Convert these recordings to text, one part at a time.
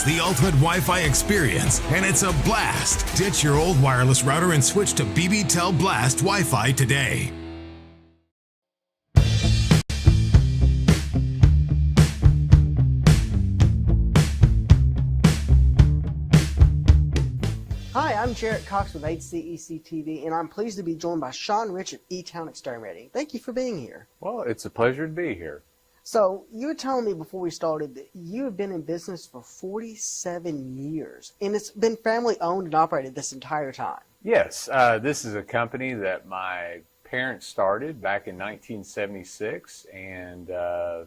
the ultimate Wi-Fi experience, and it's a blast. Ditch your old wireless router and switch to BBTEL Blast Wi-Fi today. Hi, I'm Jarrett Cox with HCEC-TV, and I'm pleased to be joined by Sean Rich at E-Town Exterminating. Thank you for being here. Well, it's a pleasure to be here. So, you were telling me before we started that you have been in business for 47 years, and it's been family-owned and operated this entire time. Yes, this is a company that my parents started back in 1976, and I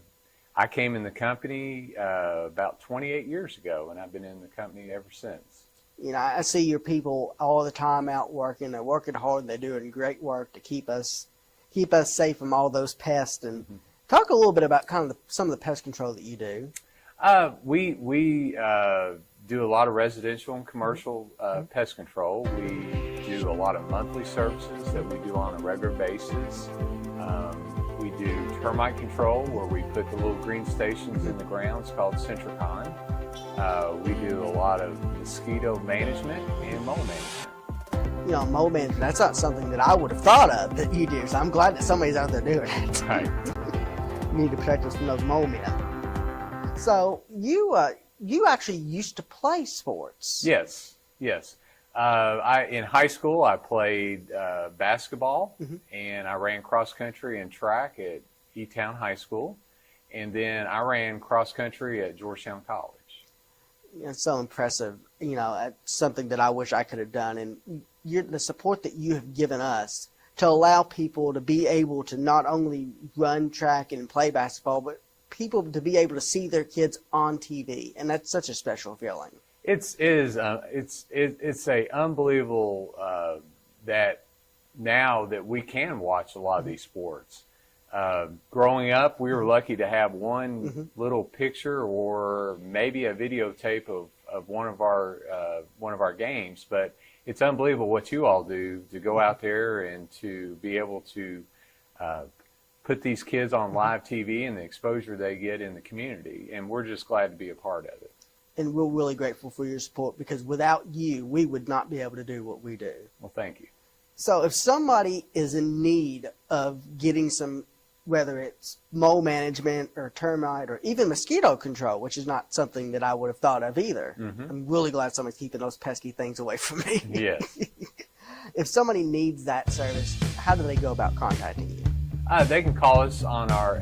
came in the company about 28 years ago, and I've been in the company ever since. You know, I see your people all the time out working. They're working hard. They're doing great work to keep us safe from all those pests. And talk a little bit about kind of some of the pest control that you do. We do a lot of residential and commercial pest control. We do a lot of monthly services that we do on a regular basis. We do termite control, where we put the little green stations in the grounds called Centricon. We do a lot of mosquito management and mole management. You know, mole management, that's not something that I would have thought of that you do, so I'm glad that somebody's out there doing it. Right. You need to protect us from those mole men. So, you actually used to play sports. Yes, yes. In high school, I played basketball, and I ran cross country and track at E-Town High School, and then I ran cross country at Georgetown College. It's so impressive. You know, it's something that I wish I could have done, and the support that you have given us to allow people to be able to not only run track and play basketball, but people to be able to see their kids on TV, and that's such a special feeling. It's a unbelievable that now that we can watch a lot of these sports. Growing up, we were lucky to have one little picture or maybe a videotape of one of our games, but it's unbelievable what you all do to go out there and to be able to put these kids on live TV and the exposure they get in the community, and we're just glad to be a part of it. And we're really grateful for your support, because without you, we would not be able to do what we do. Well, thank you. So if somebody is in need of getting some, whether it's mole management or termite or even mosquito control, which is not something that I would have thought of either. I'm really glad somebody's keeping those pesky things away from me. Yes. If somebody needs that service, how do they go about contacting you? They can call us on our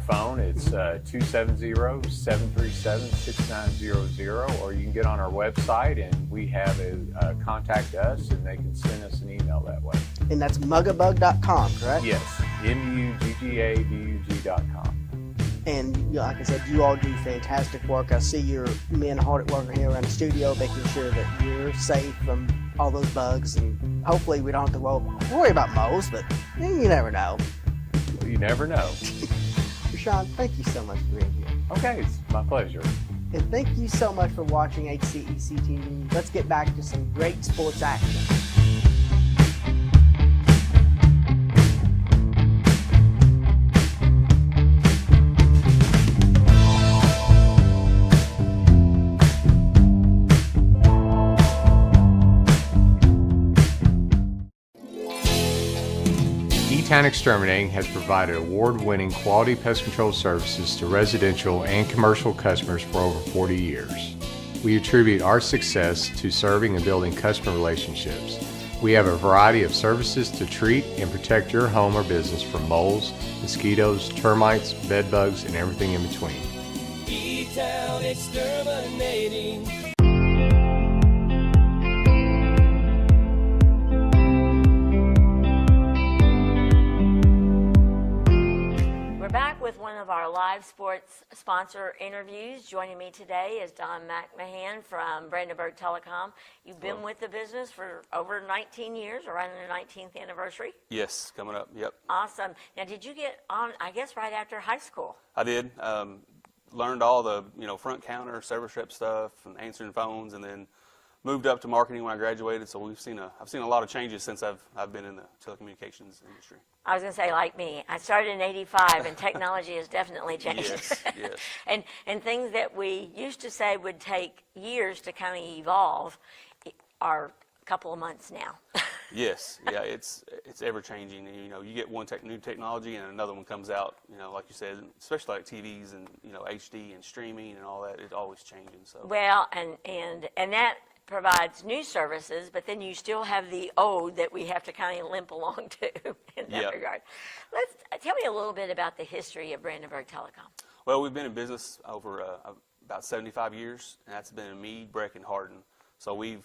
phone. It's 270-737-6900, or you can get on our website and we have a contact us, and they can send us an email that way. And that's muggabug.com, correct? Yes, muggabug.com. And you know, like I said, you all do fantastic work. I see your men hard at work here around the studio, making sure that you're safe from all those bugs, and hopefully we don't have to worry about moles, but you never know. You never know. Sean, thank you so much for being here. Okay, it's my pleasure. And thank you so much for watching HCEC-TV. Let's get back to some great sports action. E-Town Exterminating has provided award-winning quality pest control services to residential and commercial customers for over 40 years. We attribute our success to serving and building customer relationships. We have a variety of services to treat and protect your home or business from moles, mosquitoes, termites, bed bugs, and everything in between. E-Town Exterminating. With one of our live sports sponsor interviews. Joining me today is Don McMahon from Brandenburg Telecom. You've been with the business for over 19 years, around the 19th anniversary? Yes, coming up, yep. Awesome. Now, did you get on, I guess, right after high school? I did. Learned all the, front counter, service rep stuff, and answering phones, and then moved up to marketing when I graduated, so I've seen a lot of changes since I've been in the telecommunications industry. I was going to say, like me, I started in '85, and technology has definitely changed. Yes. And things that we used to say would take years to kind of evolve are a couple of months now. Yes, yeah, it's ever changing. You know, you get one new technology and another one comes out. You know, like you said, especially like TVs and HD and streaming and all that. It's always changing. So Well, and that provides new services, but then you still have the old that we have to kind of limp along to in that regard. Tell me a little bit about the history of Brandenburg Telecom. Well, we've been in business over about 75 years, and that's been in Meade, Breck, and Hardin. So we've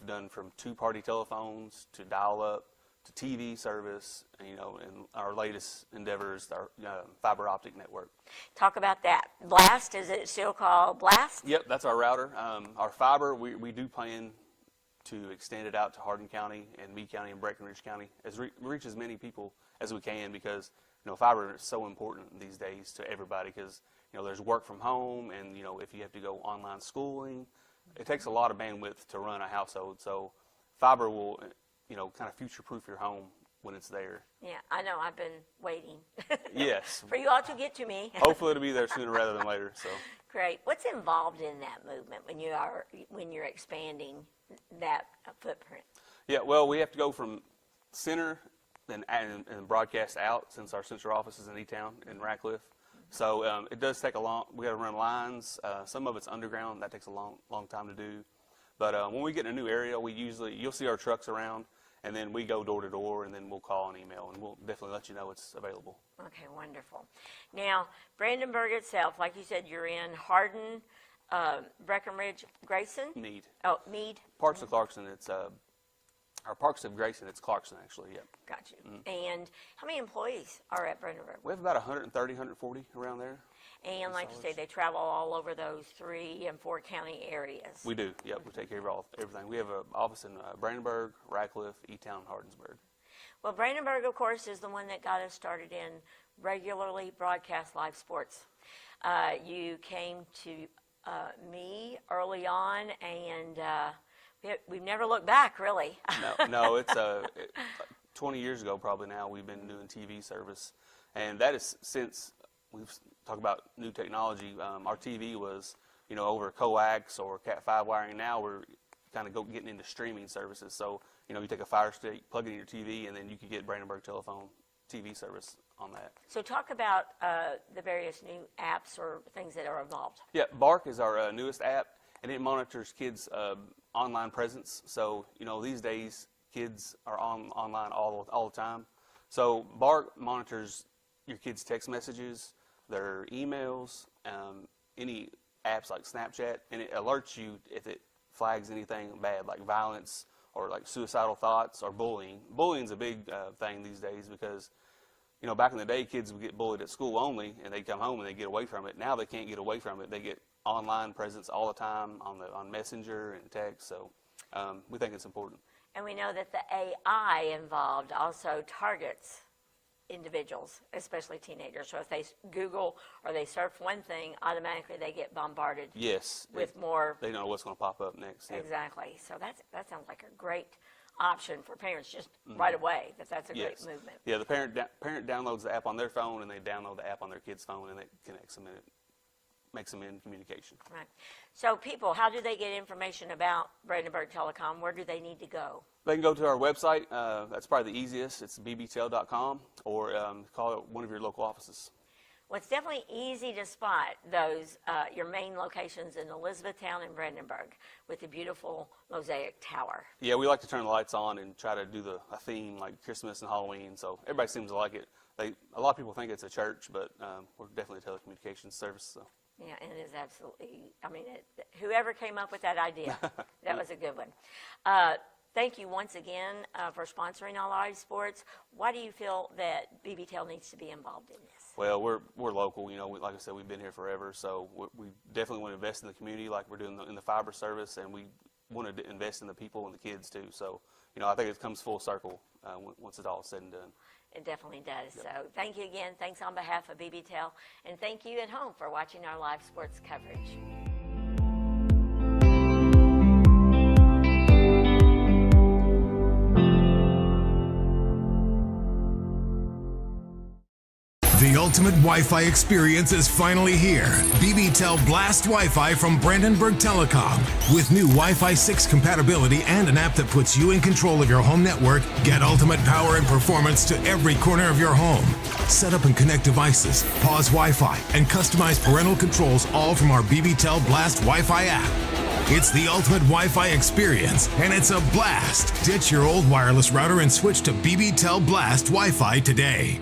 done from two-party telephones to dial-up to TV service, and our latest endeavor is our fiber optic network. Talk about that. Blast, is it still called Blast? Yep, that's our router. Our fiber, we do plan to extend it out to Hardin County and Meade County and Breckenridge County, reach as many people as we can, because fiber is so important these days to everybody, because there's work from home, and if you have to go online schooling, it takes a lot of bandwidth to run a household. So fiber will kind of future-proof your home when it's there. Yeah, I know. I've been waiting. Yes. For you all to get to me. Hopefully it'll be there sooner rather than later. So. Great. What's involved in that movement when you're expanding that footprint? Yeah, well, we have to go from center and broadcast out, since our central office is in E-Town in Ratcliffe. So it does take we got to run lines. Some of it's underground. That takes a long time to do. But when we get in a new area, you'll see our trucks around, and then we go door to door, and then we'll call and email, and we'll definitely let you know it's available. Okay, wonderful. Now, Brandenburg itself, like you said, you're in Hardin, Breckenridge, Grayson? Meade. Oh, Meade. Parts of Clarkson, it's our Parks of Grayson, it's Clarkson, actually, yep. Got you. And how many employees are at Brandenburg? We have about 130, 140 around there. And like you say, they travel all over those 3 and 4 county areas. We do, yep. We take care of everything. We have an office in Brandenburg, Ratcliffe, E-Town, Hardinsburg. Well, Brandenburg, of course, is the one that got us started in regularly broadcast live sports. You came to me early on, and we've never looked back, really. No, it's 20 years ago probably now we've been doing TV service, and that is since we've talked about new technology. Our TV was over coax or Cat5 wiring. Now we're kind of getting into streaming services. So you take a Fire Stick, plug it in your TV, and then you can get Brandenburg Telephone TV service on that. So talk about the various new apps or things that are involved. Yeah, Bark is our newest app, and it monitors kids' online presence. So these days kids are online all the time. So Bark monitors your kids' text messages, their emails, any apps like Snapchat, and it alerts you if it flags anything bad, like violence or like suicidal thoughts or bullying. Bullying's a big thing these days, because back in the day, kids would get bullied at school only, and they'd come home and they'd get away from it. Now they can't get away from it. They get online presence all the time on Messenger and text. So we think it's important. And we know that the AI involved also targets individuals, especially teenagers. So if they Google or they surf one thing, automatically they get bombarded. Yes. With more. They know what's going to pop up next. Yeah. Exactly. So that sounds like a great option for parents just right away. That's a great movement. Yeah, the parent downloads the app on their phone, and they download the app on their kid's phone, and it connects them, and it makes them in communication. Right. So people, how do they get information about Brandenburg Telecom? Where do they need to go? They can go to our website. That's probably the easiest. It's bbtel.com, or call one of your local offices. Well, it's definitely easy to spot those, your main locations in Elizabethtown and Brandenburg with the beautiful mosaic tower. Yeah, we like to turn the lights on and try to do a theme like Christmas and Halloween, so everybody seems to like it. A lot of people think it's a church, but we're definitely a telecommunications service. So. Yeah, and it is absolutely, whoever came up with that idea, that was a good one. Thank you once again for sponsoring all live sports. Why do you feel that BBTEL needs to be involved in this? Well, we're local. Like I said, we've been here forever, so we definitely want to invest in the community like we're doing in the fiber service, and we want to invest in the people and the kids too. So, I think it comes full circle once it's all said and done. It definitely does. Yep. So thank you again. Thanks on behalf of BBTEL, and thank you at home for watching our live sports coverage. ultimate Wi-Fi experience is finally here. BBTel Blast Wi-Fi from Brandenburg Telecom. With new Wi-Fi 6 compatibility and an app that puts you in control of your home network, get ultimate power and performance to every corner of your home. Set up and connect devices, pause Wi-Fi, and customize parental controls all from our BBTel Blast Wi-Fi app. It's the ultimate Wi-Fi experience, and it's a blast. Ditch your old wireless router and switch to BBTel Blast Wi-Fi today.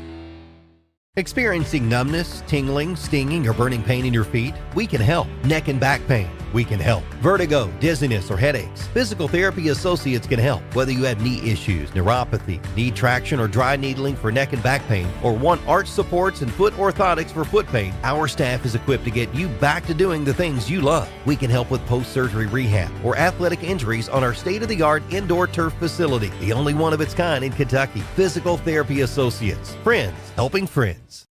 Experiencing numbness, tingling, stinging, or burning pain in your feet? We can help. Neck and back pain? We can help. Vertigo, dizziness, or headaches? Physical Therapy Associates can help. Whether you have knee issues, neuropathy, knee traction, or dry needling for neck and back pain, or want arch supports and foot orthotics for foot pain, our staff is equipped to get you back to doing the things you love. We can help with post-surgery rehab or athletic injuries on our state-of-the-art indoor turf facility, the only one of its kind in Kentucky. Physical Therapy Associates. Friends helping friends.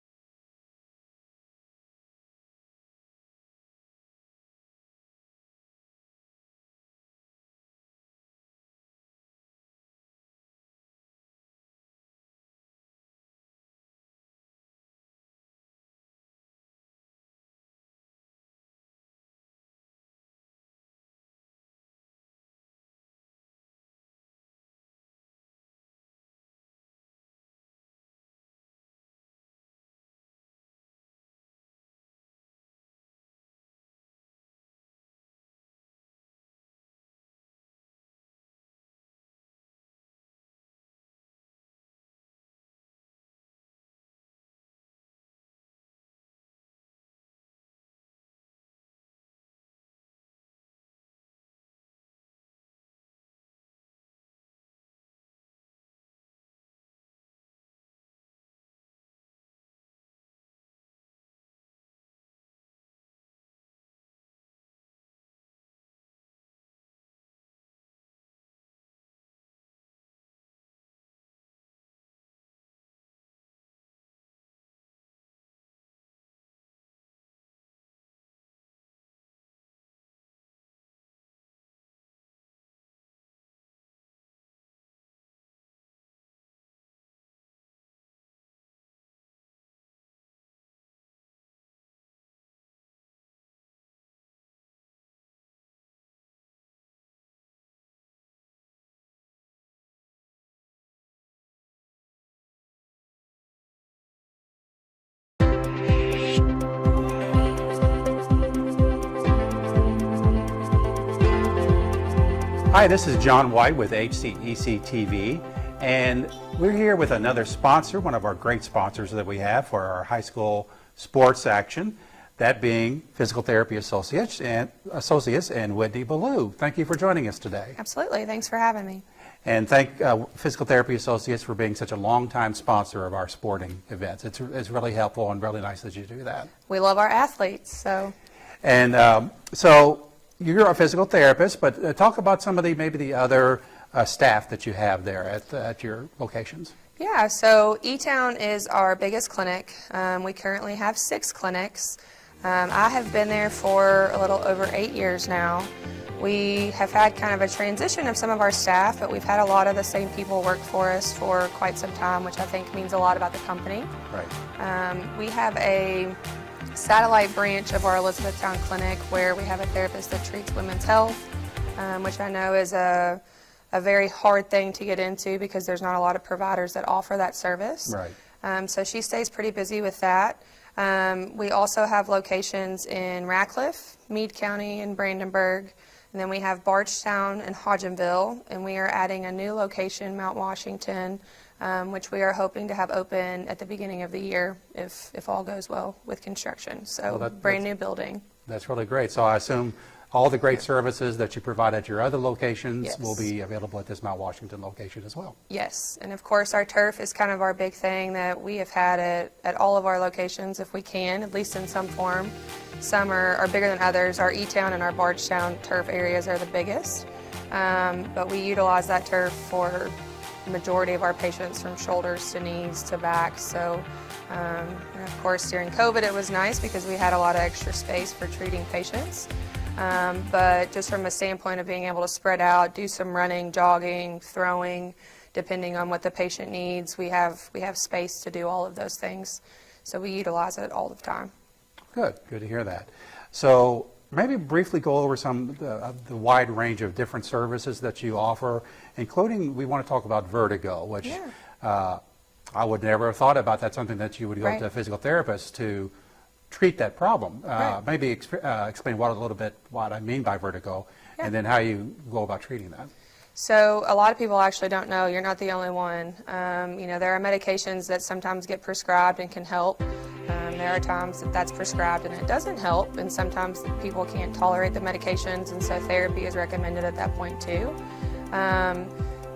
Hi, this is John White with HCEC-TV, and we're here with another sponsor, one of our great sponsors that we have for our high school sports action, that being Physical Therapy Associates and Whitney Ballou. Thank you for joining us today. Absolutely. Thanks for having me. And thank Physical Therapy Associates for being such a long-time sponsor of our sporting events. It's really helpful and really nice that you do that. We love our athletes, so. And so you're a physical therapist, but talk about some of maybe the other staff that you have there at your locations. Yeah, so E-Town is our biggest clinic. We currently have 6 clinics. I have been there for a little over 8 years now. We have had kind of a transition of some of our staff, but we've had a lot of the same people work for us for quite some time, which I think means a lot about the company. Right. We have a satellite branch of our Elizabethtown clinic where we have a therapist that treats women's health, which I know is a very hard thing to get into because there's not a lot of providers that offer that service. Right. So she stays pretty busy with that. We also have locations in Radcliffe, Meade County, and Brandenburg. And then we have Bardstown and Hodgenville, and we are adding a new location, Mount Washington, which we are hoping to have open at the beginning of the year if all goes well with construction. So Well, brand new building. That's really great. So I assume all the great services that you provide at your other locations Yes. will be available at this Mount Washington location as well. Yes, and of course our turf is kind of our big thing that we have had at all of our locations if we can, at least in some form. Some are bigger than others. Our E-Town and our Bardstown turf areas are the biggest, but we utilize that turf for the majority of our patients from shoulders to knees to back. So, and of course during COVID it was nice because we had a lot of extra space for treating patients. But just from a standpoint of being able to spread out, do some running, jogging, throwing, depending on what the patient needs, we have space to do all of those things. So we utilize it all the time. Good to hear that. So maybe briefly go over some of the wide range of different services that you offer, including we want to talk about vertigo, which I would never have thought about. That's something that you would go to a physical therapist to treat that problem. Maybe explain a little bit what I mean by vertigo, and then how you go about treating that. So a lot of people actually don't know. You're not the only one. There are medications that sometimes get prescribed and can help. There are times that that's prescribed and it doesn't help, and sometimes people can't tolerate the medications, and so therapy is recommended at that point too.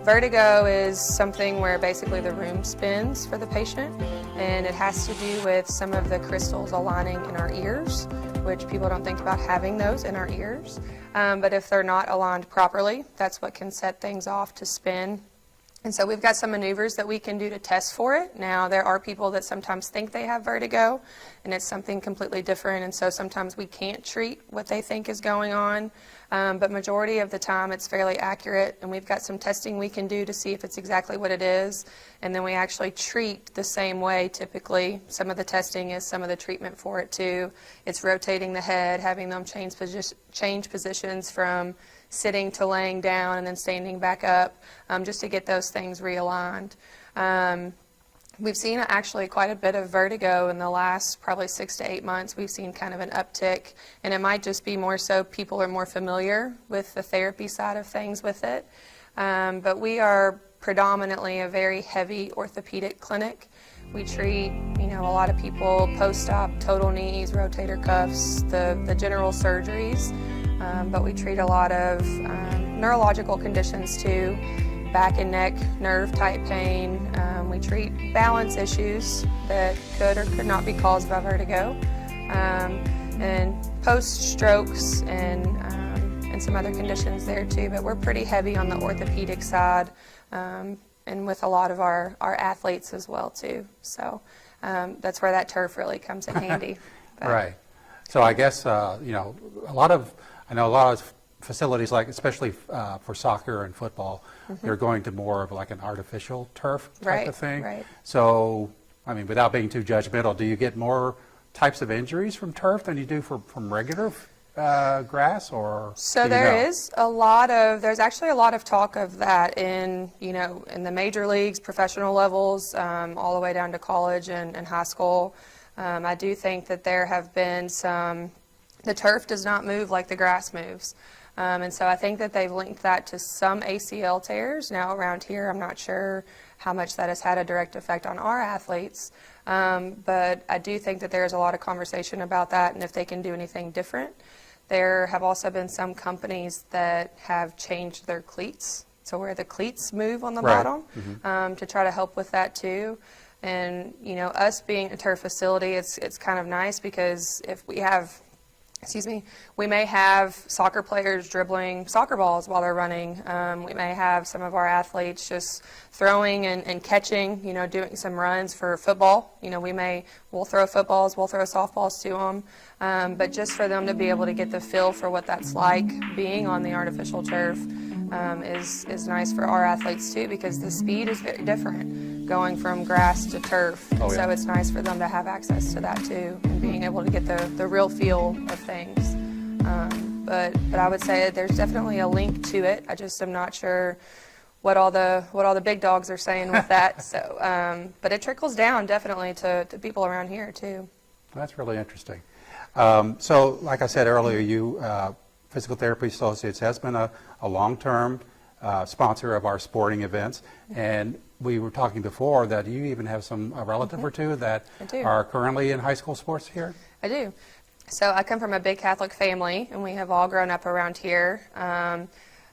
Vertigo is something where basically the room spins for the patient, and it has to do with some of the crystals aligning in our ears, which people don't think about having those in our ears. But if they're not aligned properly, that's what can set things off to spin. And so we've got some maneuvers that we can do to test for it. Now, there are people that sometimes think they have vertigo, and it's something completely different, and so sometimes we can't treat what they think is going on. But majority of the time, it's fairly accurate, and we've got some testing we can do to see if it's exactly what it is, and then we actually treat the same way typically. Some of the testing is some of the treatment for it too. It's rotating the head, having them change positions from sitting to laying down and then standing back up, just to get those things realigned. We've seen actually quite a bit of vertigo in the last probably 6 to 8 months. We've seen kind of an uptick, and it might just be more so people are more familiar with the therapy side of things with it. But we are predominantly a very heavy orthopedic clinic. We treat, a lot of people post-op, total knees, rotator cuffs, the general surgeries. But we treat a lot of neurological conditions too, back and neck nerve type pain. We treat balance issues that could or could not be caused by vertigo, and post-strokes and some other conditions there too. But we're pretty heavy on the orthopedic side, and with a lot of our athletes as well too. So that's where that turf really comes in handy. Right. So I guess I know a lot of facilities, like especially for soccer and football, they're going to more of like an artificial turf type of thing. Right. So, without being too judgmental, do you get more types of injuries from turf than you do from regular grass, or? So there's actually a lot of talk of that in the major leagues, professional levels, all the way down to college and high school. I do think that there have been the turf does not move like the grass moves. And so I think that they've linked that to some ACL tears. Now around here, I'm not sure how much that has had a direct effect on our athletes. But I do think that there's a lot of conversation about that and if they can do anything different. There have also been some companies that have changed their cleats, so where the cleats move on the bottom, to try to help with that too. And us being a turf facility, it's kind of nice because if we have we may have soccer players dribbling soccer balls while they're running. We may have some of our athletes just throwing and catching, doing some runs for football. We'll throw footballs, we'll throw softballs to them. But just for them to be able to get the feel for what that's like being on the artificial turf is nice for our athletes too, because the speed is very different going from grass to turf. So it's nice for them to have access to that too, and being able to get the real feel of things. But I would say there's definitely a link to it. I just am not sure what all the big dogs are saying with that. So, but it trickles down definitely to people around here too. That's really interesting. So, like I said earlier, Physical Therapy Associates has been a long-term sponsor of our sporting events, and we were talking before that you even have a relative or two that are currently in high school sports here? I do. So I come from a big Catholic family, and we have all grown up around here.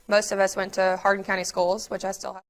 Most of us went to Hardin County schools, which I still have.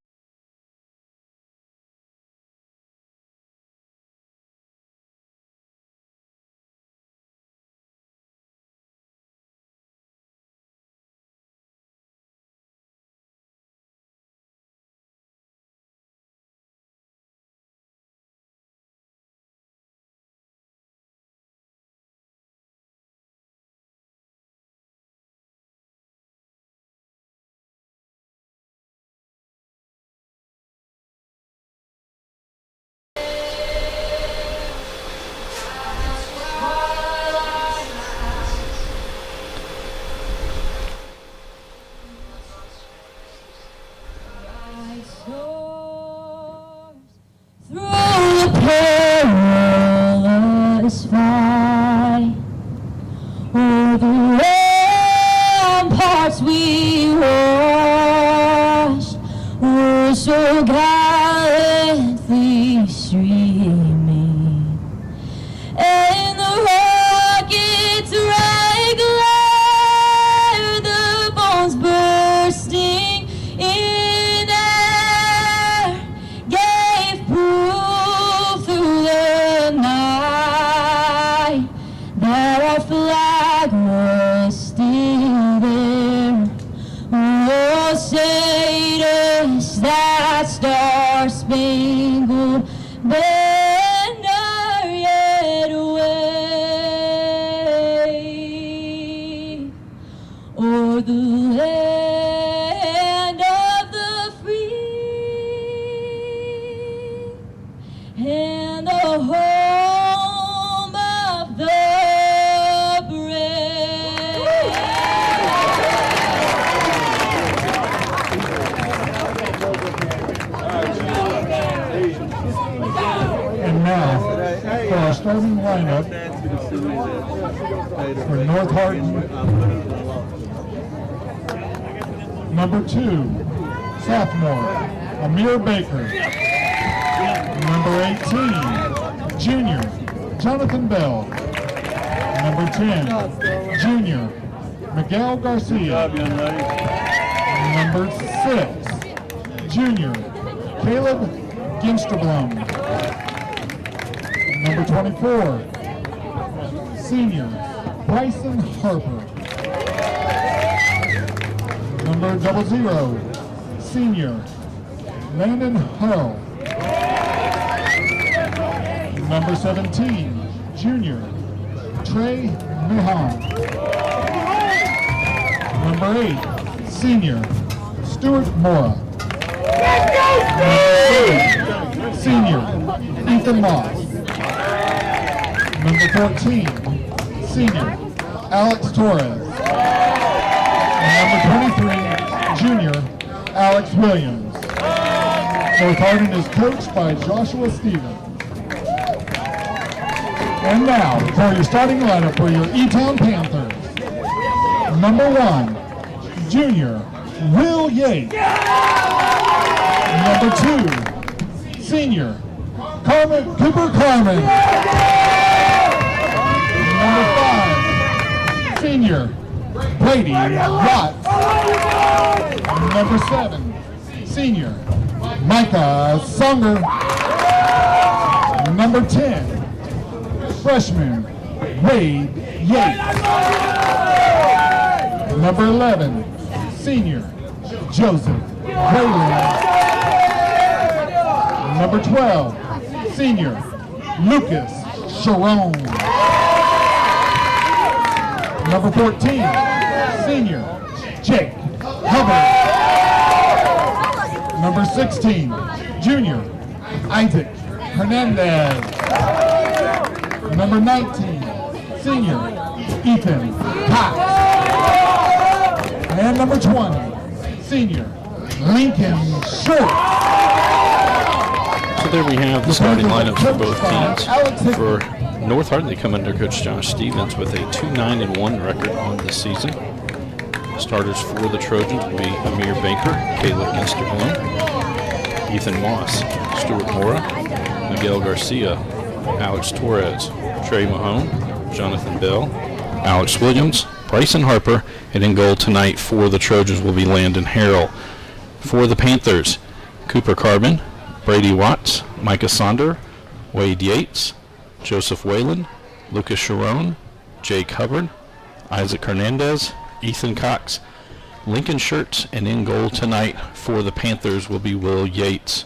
for the land of the free and the home of the And now, for our starting lineup for North Hardin, number 2, sophomore, Amir Baker. Number 18, junior, Jonathan Bell. Number 10, junior, Miguel Garcia. Number 6, junior, Caleb Ginsterblom. Number 24, senior, Bryson Harper. Number 00, senior, Landon Hull. Number 17, junior, Trey Mihan. Number 8, senior, Stuart Mora. Number 3, senior, Ethan Moss. Number 14, senior, Alex Torres. And number 23, junior, Alex Williams. North Hardin is coached by Joshua Stevens. And now, for your starting lineup for your E-Town Panthers. Number 1, junior, Will Yates. Number 2, senior, Cooper Carmen. Number 5, senior, Brady Watts. Number 7, senior, Micah Songer. Number 10, freshman, Wade Yates. Number 11, senior, Joseph Wayland. Number 12, senior, Lucas Sharon. Number 14, senior, Jake Hubbard. Number 16, junior, Isaac Hernandez. Number 19, senior, Ethan Cox. And number 20, senior, Lincoln Short. So there we have the starting lineups for both teams. For North Hardin, they come under Coach Josh Stevens with a 2-9-1 record on the season. Starters for the Trojans will be Amir Baker, Caleb Ginsterblom, Ethan Moss, Stuart Mora, Miguel Garcia, Alex Torres, Trey Mahone, Jonathan Bell, Alex Williams, Bryson Harper, and in goal tonight for the Trojans will be Landon Harrell. For the Panthers, Cooper Carbon, Brady Watts, Micah Sonder, Wade Yates, Joseph Whalen, Lucas Sharon, Jake Hubbard, Isaac Hernandez, Ethan Cox, Lincoln Shirts, and in goal tonight for the Panthers will be Will Yates.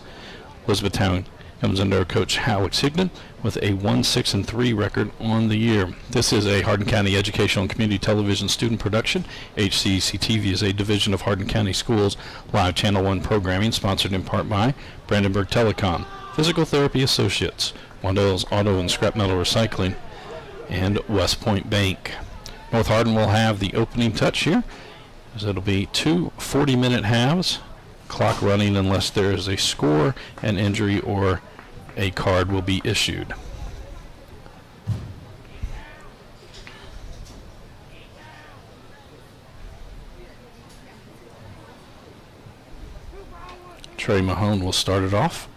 Elizabethtown comes under Coach Howard Signan with a 1-6-3 record on the year. This is a Hardin County Educational and Community Television student production. HCEC-TV is a division of Hardin County Schools live Channel 1 programming, sponsored in part by Brandenburg Telecom, Physical Therapy Associates, Waddell's Auto and Scrap Metal Recycling, and West Point Bank. North Hardin will have the opening touch here, as it'll be 2 40-minute halves, clock running unless there is a score, an injury, or a card will be issued. Trey Mahone will start it off.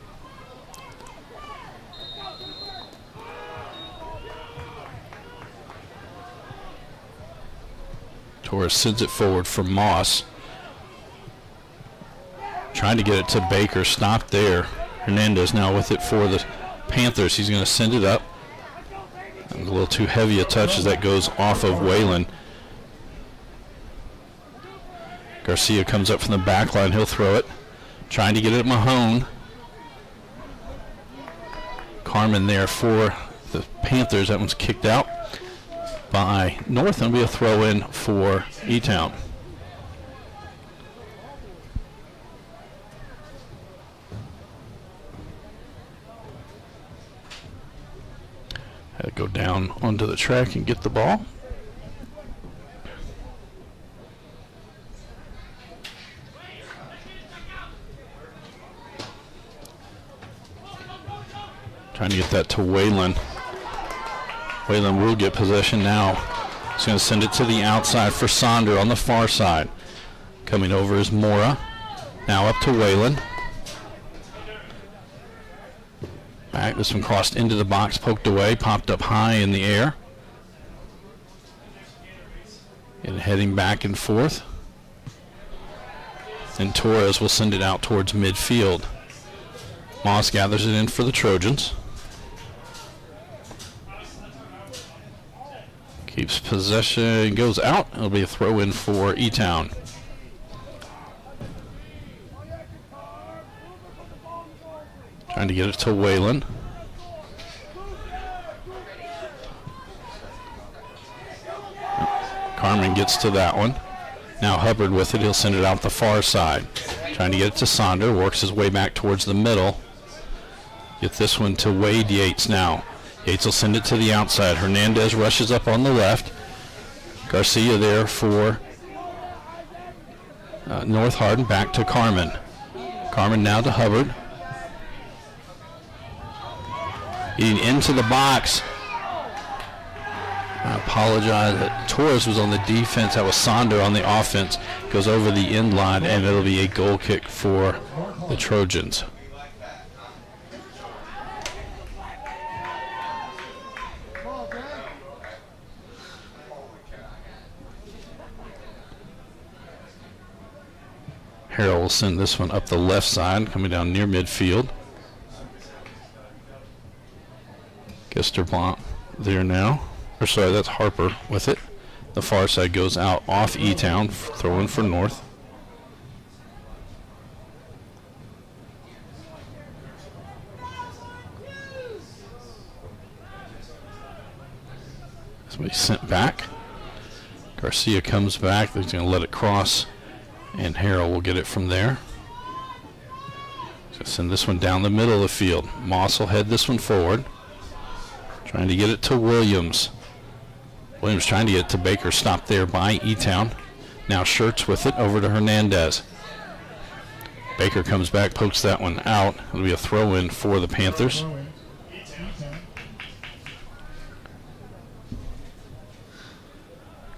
Torres sends it forward for Moss. Trying to get it to Baker, stopped there. Hernandez now with it for the Panthers. He's going to send it up. A little too heavy a touch as that goes off of Whalen. Garcia comes up from the back line. He'll throw it. Trying to get it at Mahone. Carmen there for the Panthers. That one's kicked out by North, and it'll be a throw in for E-Town. go down onto the track and get the ball. Trying to get that to Waylon. Waylon will get possession now. He's going to send it to the outside for Sonder on the far side. Coming over is Mora. Now up to Waylon. Back, this one crossed into the box, poked away, popped up high in the air. And heading back and forth. And Torres will send it out towards midfield. Moss gathers it in for the Trojans. Keeps possession, goes out. It'll be a throw in for E-Town. Trying to get it to Waylon. Carmen gets to that one. Now Hubbard with it. He'll send it out the far side. Trying to get it to Sonder. Works his way back towards the middle. Get this one to Wade Yates now. Yates will send it to the outside. Hernandez rushes up on the left. Garcia there for North Hardin. Back to Carmen. Carmen now to Hubbard. Getting into the box. I apologize that Torres was on the defense. That was Sonder on the offense. Goes over the end line, and it'll be a goal kick for the Trojans. Harrell will send this one up the left side, coming down near midfield. Gisterbont there now. Or sorry, that's Harper with it. The far side goes out off E-Town, throw in for North. Somebody sent back. Garcia comes back. He's going to let it cross, and Harrell will get it from there. So send this one down the middle of the field. Moss will head this one forward. Trying to get it to Williams. Williams trying to get it to Baker. Stopped there by E-Town. Now Schertz with it over to Hernandez. Baker comes back, pokes that one out. It'll be a throw-in for the Panthers.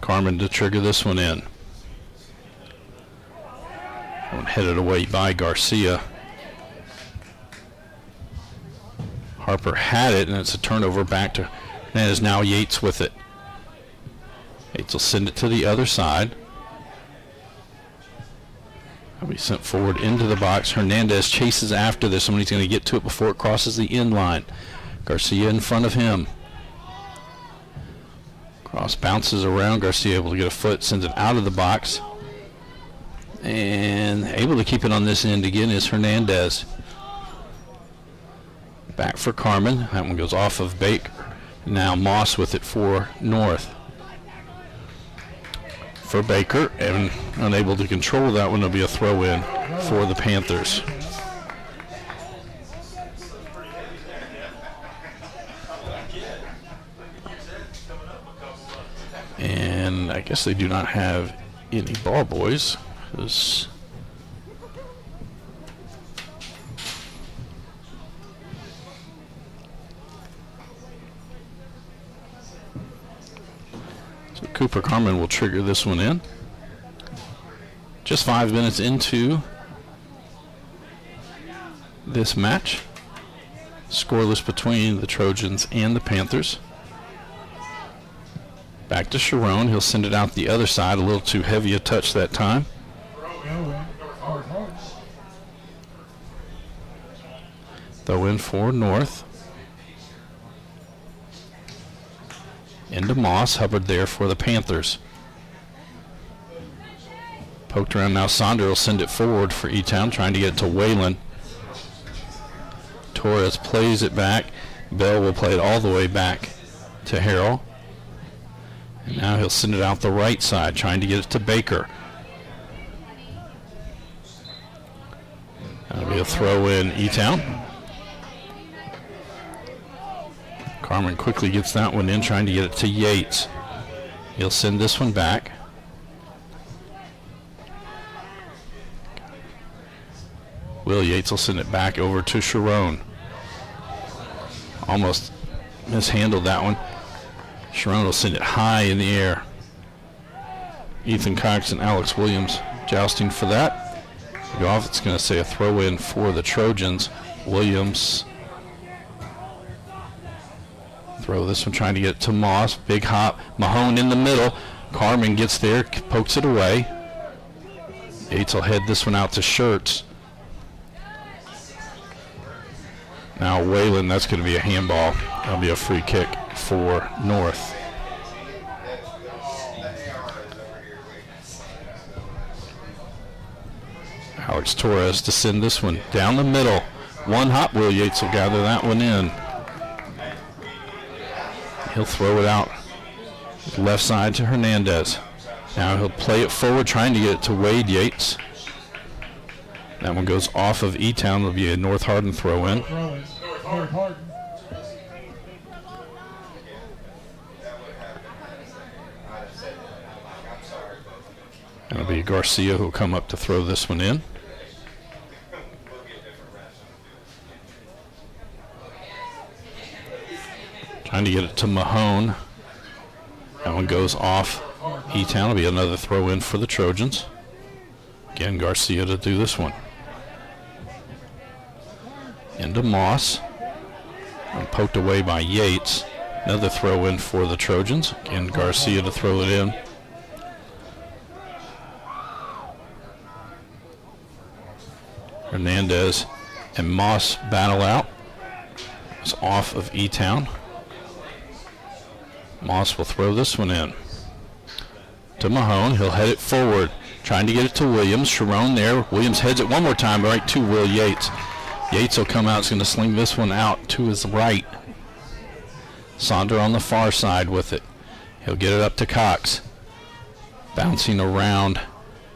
Carmen to trigger this one in. That one headed away by Garcia. Harper had it, and it's a turnover back to Hernandez. Now Yates with it. Yates will send it to the other side. It'll be sent forward into the box. Hernandez chases after this. Somebody's going to get to it before it crosses the end line. Garcia in front of him. Cross bounces around. Garcia able to get a foot, sends it out of the box. And able to keep it on this end again is Hernandez. Back for Carmen. That one goes off of Baker. Now Moss with it for North. For Baker, and unable to control that one, will be a throw-in for the Panthers. And I guess they do not have any ball boys. So Cooper Carmen will trigger this one in. Just 5 minutes into this match. Scoreless between the Trojans and the Panthers. Back to Sharon. He'll send it out the other side. A little too heavy a touch that time. Throw in for North. Into Moss. Hubbard there for the Panthers. Poked around now. Sonder will send it forward for E-Town, trying to get it to Waylon. Torres plays it back. Bell will play it all the way back to Harrell. And now he'll send it out the right side, trying to get it to Baker. That'll be a throw in E-Town. Carmen quickly gets that one in, trying to get it to Yates. He'll send this one back. Will Yates will send it back over to Sharon. Almost mishandled that one. Sharon will send it high in the air. Ethan Cox and Alex Williams jousting for that. Go off, it's going to say a throw in for the Trojans. Williams throw this one, trying to get it to Moss. Big hop. Mahone in the middle. Carmen gets there, pokes it away. Yates will head this one out to Schertz. Now Whalen, that's going to be a handball. That'll be a free kick for North. Alex Torres to send this one down the middle. One hop. Will Yates will gather that one in. He'll throw it out left side to Hernandez. Now he'll play it forward, trying to get it to Wade Yates. That one goes off of E-Town. It'll be a North Hardin throw in. North Hardin. It'll be Garcia who'll come up to throw this one in. Trying to get it to Mahone. That one goes off E-Town. It'll be another throw in for the Trojans. Again, Garcia to do this one. Into Moss. And poked away by Yates. Another throw in for the Trojans. Again, Garcia to throw it in. Hernandez and Moss battle out. It's off of E-Town. Moss will throw this one in to Mahone. He'll head it forward, trying to get it to Williams. Sharon there. Williams heads it one more time right to Will Yates. Yates will come out. He's going to sling this one out to his right. Sonder on the far side with it. He'll get it up to Cox. Bouncing around.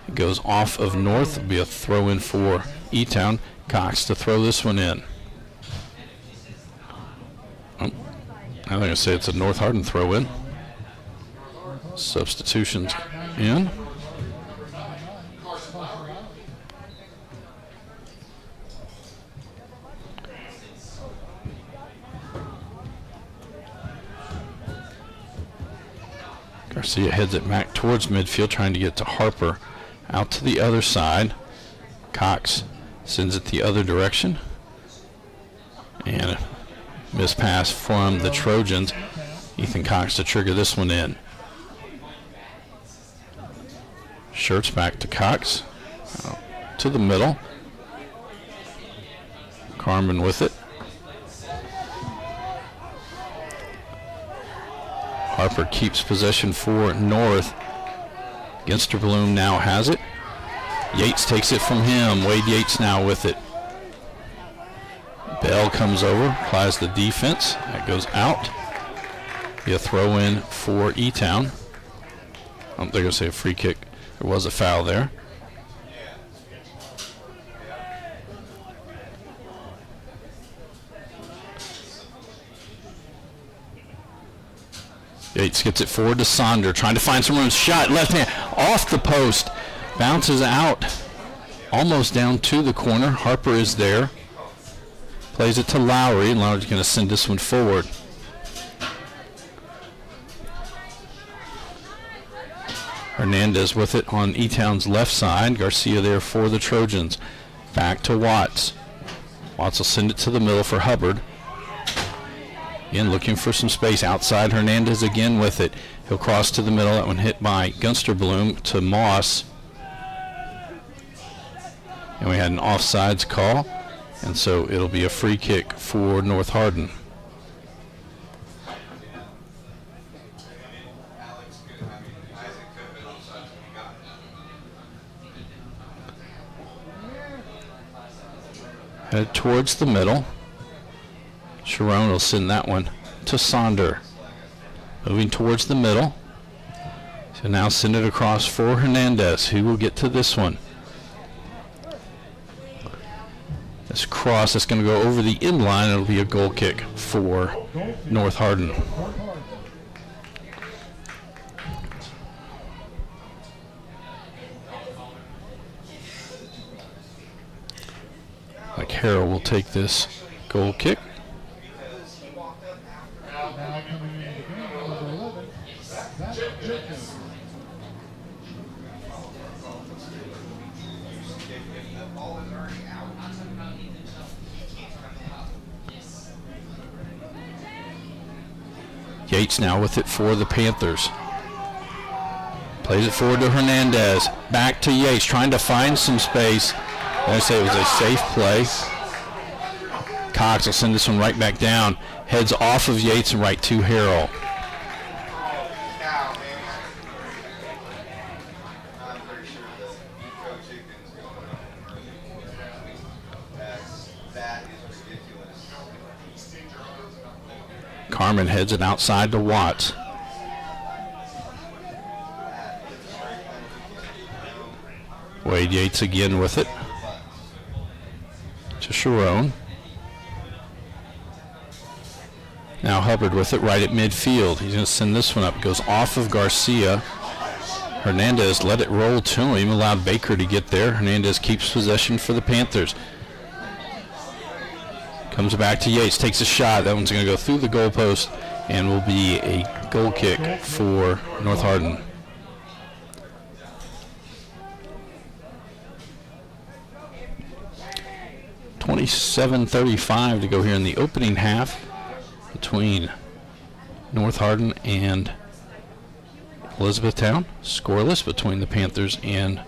It goes off of North. It'll be a throw in for E-Town. Cox to throw this one in. I think I say it's a North Hardin throw in. Substitutions in. Garcia heads it back towards midfield, trying to get to Harper. Out to the other side. Cox sends it the other direction. And a miss pass from the Trojans. Ethan Cox to trigger this one in. Schertz back to Cox. To the middle. Carmen with it. Harper keeps possession for North. Ginsterbloom now has it. Yates takes it from him. Wade Yates now with it. Bell comes over, applies the defense. That goes out. Be a throw in for E-Town. They're going to say a free kick. There was a foul there. Yates gets it forward to Sonder, trying to find some room. Shot, left hand, off the post. Bounces out, almost down to the corner. Harper is there. Plays it to Lowry, and Lowry's going to send this one forward. Hernandez with it on E-Town's left side. Garcia there for the Trojans. Back to Watts. Watts will send it to the middle for Hubbard. Again, looking for some space outside. Hernandez again with it. He'll cross to the middle. That one hit by Gunsterbloom to Moss. And we had an offsides call. And so it'll be a free kick for North Hardin. Head towards the middle. Sharon will send that one to Sonder. Moving towards the middle. So now send it across for Hernandez, who will get to this one. This cross that's going to go over the end line. It'll be a goal kick for North Hardin. Like Harrell will take this goal kick. Yates now with it for the Panthers. Plays it forward to Hernandez. Back to Yates, trying to find some space. I say it was a safe play. Cox will send this one right back down. Heads off of Yates and right to Harrell. Carmen heads it outside to Watts. Wade Yates again with it. To Sharon. Now Hubbard with it right at midfield. He's going to send this one up. Goes off of Garcia. Hernandez let it roll to him. Allowed Baker to get there. Hernandez keeps possession for the Panthers. Comes back to Yates. Takes a shot. That one's going to go through the goalpost and will be a goal kick for North Hardin. .27:35 to go here in the opening half between North Hardin and Elizabethtown. Scoreless between the Panthers and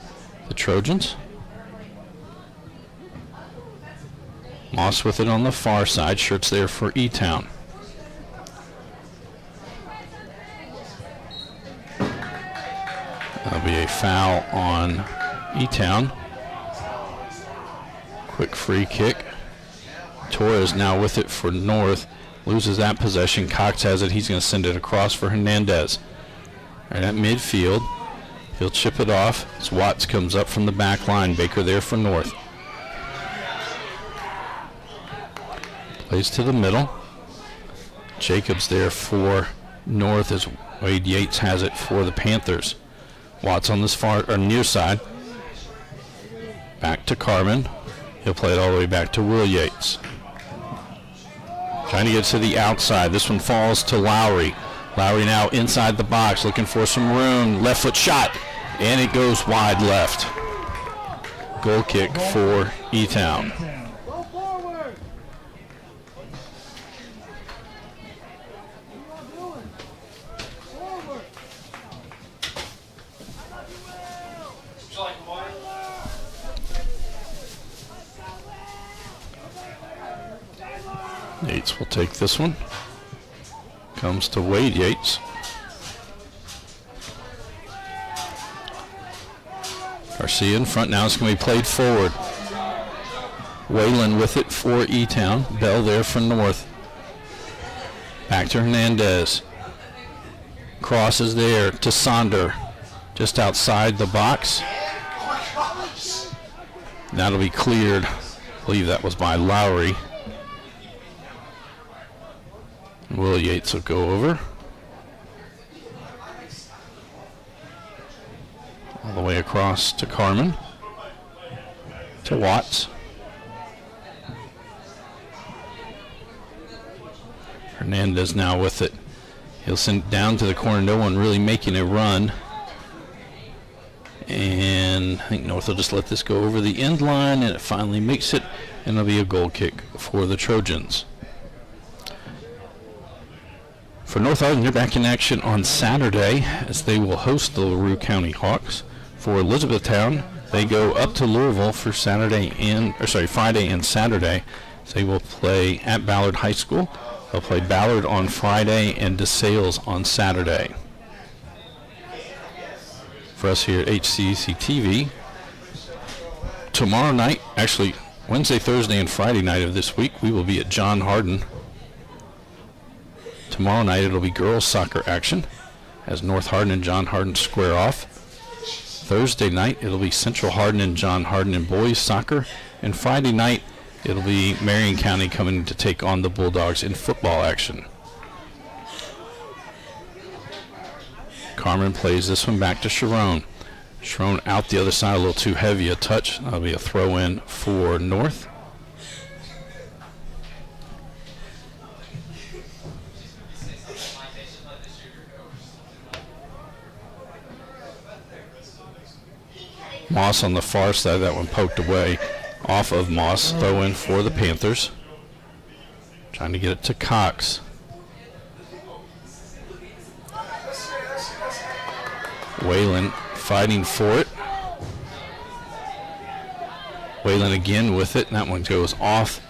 the Trojans. Moss with it on the far side. Shirts there for E-Town. That'll be a foul on E-Town. Quick free kick. Torres now with it for North. Loses that possession. Cox has it. He's going to send it across for Hernandez. Right at midfield. He'll chip it off as Watts comes up from the back line. Baker there for North. Plays to the middle. Jacobs there for North as Wade Yates has it for the Panthers. Watts on this far or near side. Back to Carmen. He'll play it all the way back to Will Yates. Trying to get to the outside. This one falls to Lowry. Lowry now inside the box, looking for some room. Left foot shot, and it goes wide left. Goal kick for E-Town. Yates will take this one. Comes to Wade Yates. Garcia in front. Now it's going to be played forward. Whalen with it for E-Town. Bell there for North. Back to Hernandez. Cross is there to Sonder. Just outside the box. That'll be cleared. I believe that was by Lowry. Will Yates will go over. All the way across to Carmen. To Watts. Hernandez now with it. He'll send it down to the corner. No one really making a run. And I think North will just let this go over the end line, and it finally makes it, and it'll be a goal kick for the Trojans. For North Hardin, they're back in action on Saturday as they will host the LaRue County Hawks. For Elizabethtown, they go up to Louisville for Friday and Saturday. So they will play at Ballard High School. They'll play Ballard on Friday and DeSales on Saturday. For us here at HCEC-TV, tomorrow night, actually Wednesday, Thursday, and Friday night of this week, we will be at John Hardin. Tomorrow night it'll be girls soccer action as North Hardin and John Hardin square off. Thursday night it'll be Central Hardin and John Hardin in boys soccer. And Friday night It'll be Marion County coming to take on the Bulldogs in football action. Carmen plays this one back to Sharon. Sharon out the other side, a little too heavy a touch. That'll be a throw in for North. Moss on the far side, that one poked away off of Moss. Throw in for the Panthers. Trying to get it to Cox. Whalen fighting for it. Whalen again with it, and that one goes off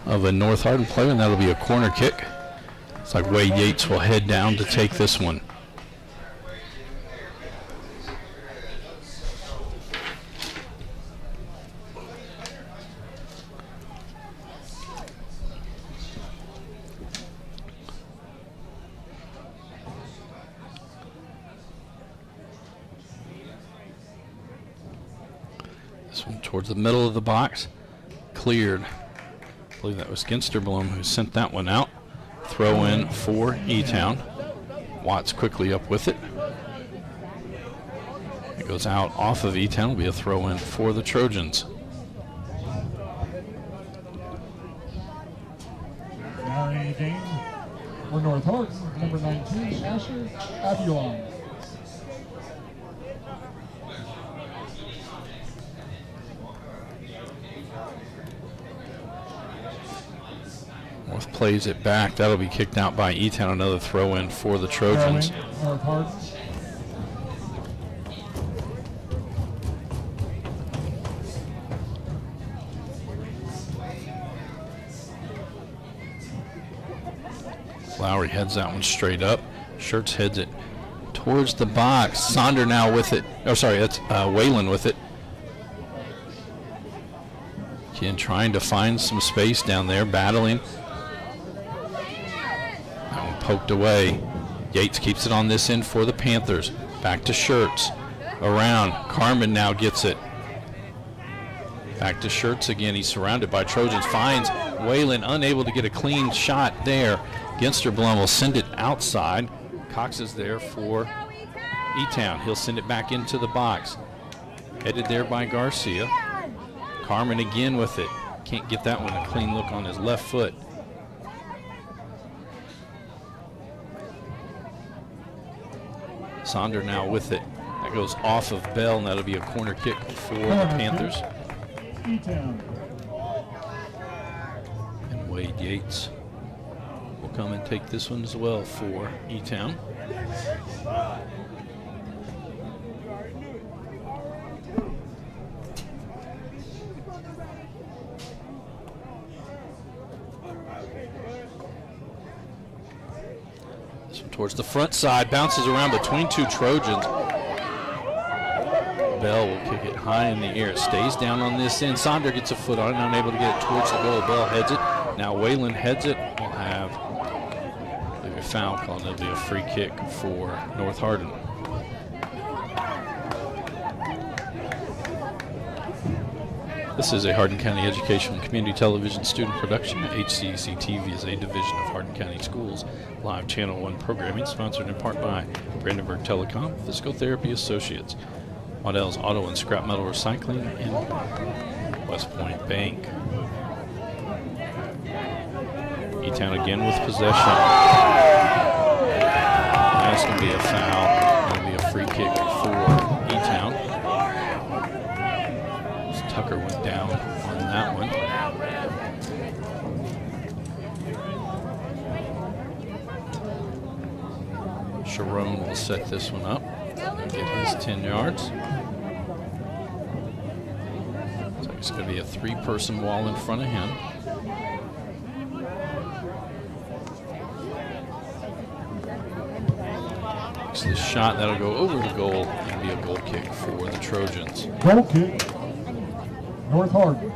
of a North Hardin player, and that'll be a corner kick. It's like Wade Yates will head down to take this one. Towards the middle of the box, cleared. I believe that was Ginsterblom who sent that one out. Throw in for E-Town. Watts quickly up with it. It goes out off of E-Town. Will be a throw in for the Trojans. Now in the game for North Hardin, number 19, Asher Abulon. North plays it back. That'll be kicked out by E-Town. Another throw in for the Trojans. North Hardin. Lowry heads that one straight up. Schertz heads it towards the box. Sonder now with it. Oh, sorry, that's Whalen with it. Again, trying to find some space down there, battling. That one poked away. Yates keeps it on this end for the Panthers. Back to Schertz. Around. Carmen now gets it. Back to Schertz again. He's surrounded by Trojans. Finds Whalen, unable to get a clean shot there. Ginsterblom will send it outside. Cox is there for E-Town. He'll send it back into the box. Headed there by Garcia. Carmen again with it. Can't get that one a clean look on his left foot. Sonder now with it. That goes off of Bell, and that'll be a corner kick for the Panthers. And Wade Yates will come and take this one as well for E-Town. This one towards the front side, bounces around between two Trojans. Bell will kick it high in the air. It stays down on this end. Sonder gets a foot on it, unable to get it towards the goal. Bell heads it. Now Whalen heads it. We'll have a foul call. It'll be a free kick for North Hardin. This is a Hardin County Education and Community Television student production. HCEC-TV is a division of Hardin County Schools live Channel 1 programming, sponsored in part by Brandenburg Telecom, Physical Therapy Associates, Waddell's Auto and Scrap Metal Recycling, and West Point Bank. E-Town again with possession. That's going to be a foul. That'll be a free kick for E-Town. Tucker went down on that one. Sharon will set this one up and get his 10 yards. So it's going to be a three-person wall in front of him. Makes this shot, that'll go over the goal and be a goal kick for the Trojans. Goal kick, North Hardin.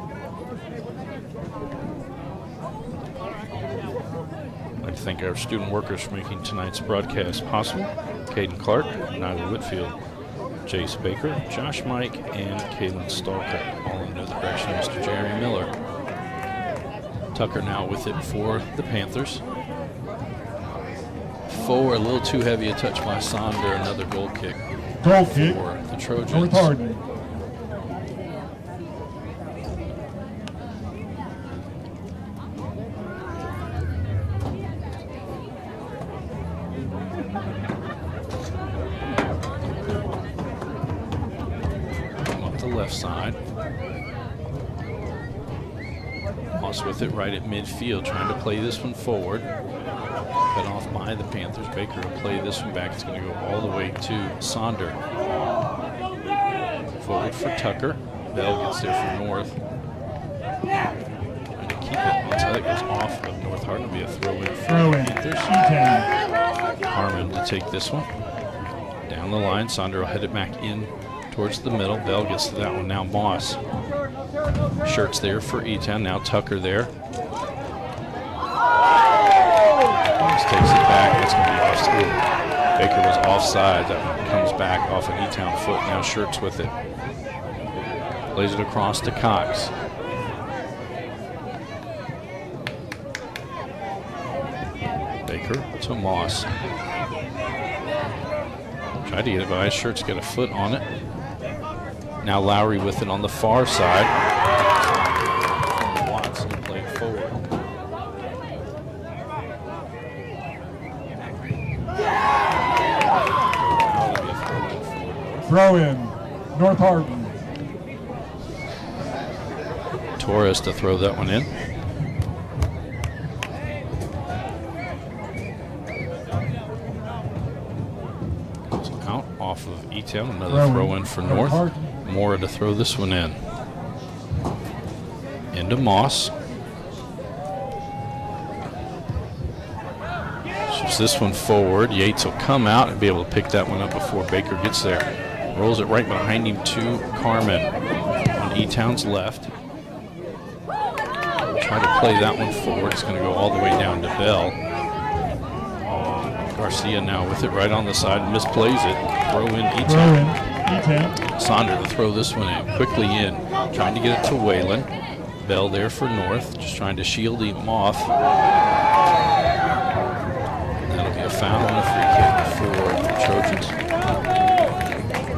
I'd like to thank our student workers for making tonight's broadcast possible. Caden Clark, Nyla Whitfield, Jace Baker, Josh Mike, and Kaylin Stalker, all under the direction of Mr. Jerry Miller. Tucker now with it for the Panthers. Forward, a little too heavy a touch by Sonder. Another goal kick for the Trojans. North Hardin. Up the left side. Moss with it right at midfield, trying to play this one forward. Cut off by the Panthers. Baker will play this one back. It's going to go all the way to Sonder. Forward for Tucker. Bell gets there for North. Trying to keep it until it goes off of North Hardin. It'll be a throw-in for the Panthers. Harmon to take this one. Down the line. Sonder will head it back in towards the middle. Bell gets to that one. Now Moss. Shirts there for E-Town. Now Tucker there. Moss takes it back. It's going to be offside. Baker was offside. That one comes back off an E-Town foot. Now Shirts with it. Plays it across to Cox. Baker to Moss. Tried to get it by. Shirts get a foot on it. Now Lowry with it on the far side. Watson played forward. Throw in, North Hardin. Torres to throw that one in. Goes out off of E-Town. Another throw in for North. Mora to throw this one in. Into Moss. Shifts this one forward. Yates will come out and be able to pick that one up before Baker gets there. Rolls it right behind him to Carmen on E-Town's left. Try to play that one forward. It's going to go all the way down to Bell. Garcia now with it right on the side. Misplays it. Throw in E-Town. Sonder to throw this one in. Quickly in. Trying to get it to Whalen. Bell there for North. Just trying to shield him off. That'll be a foul and a free kick for the Trojans.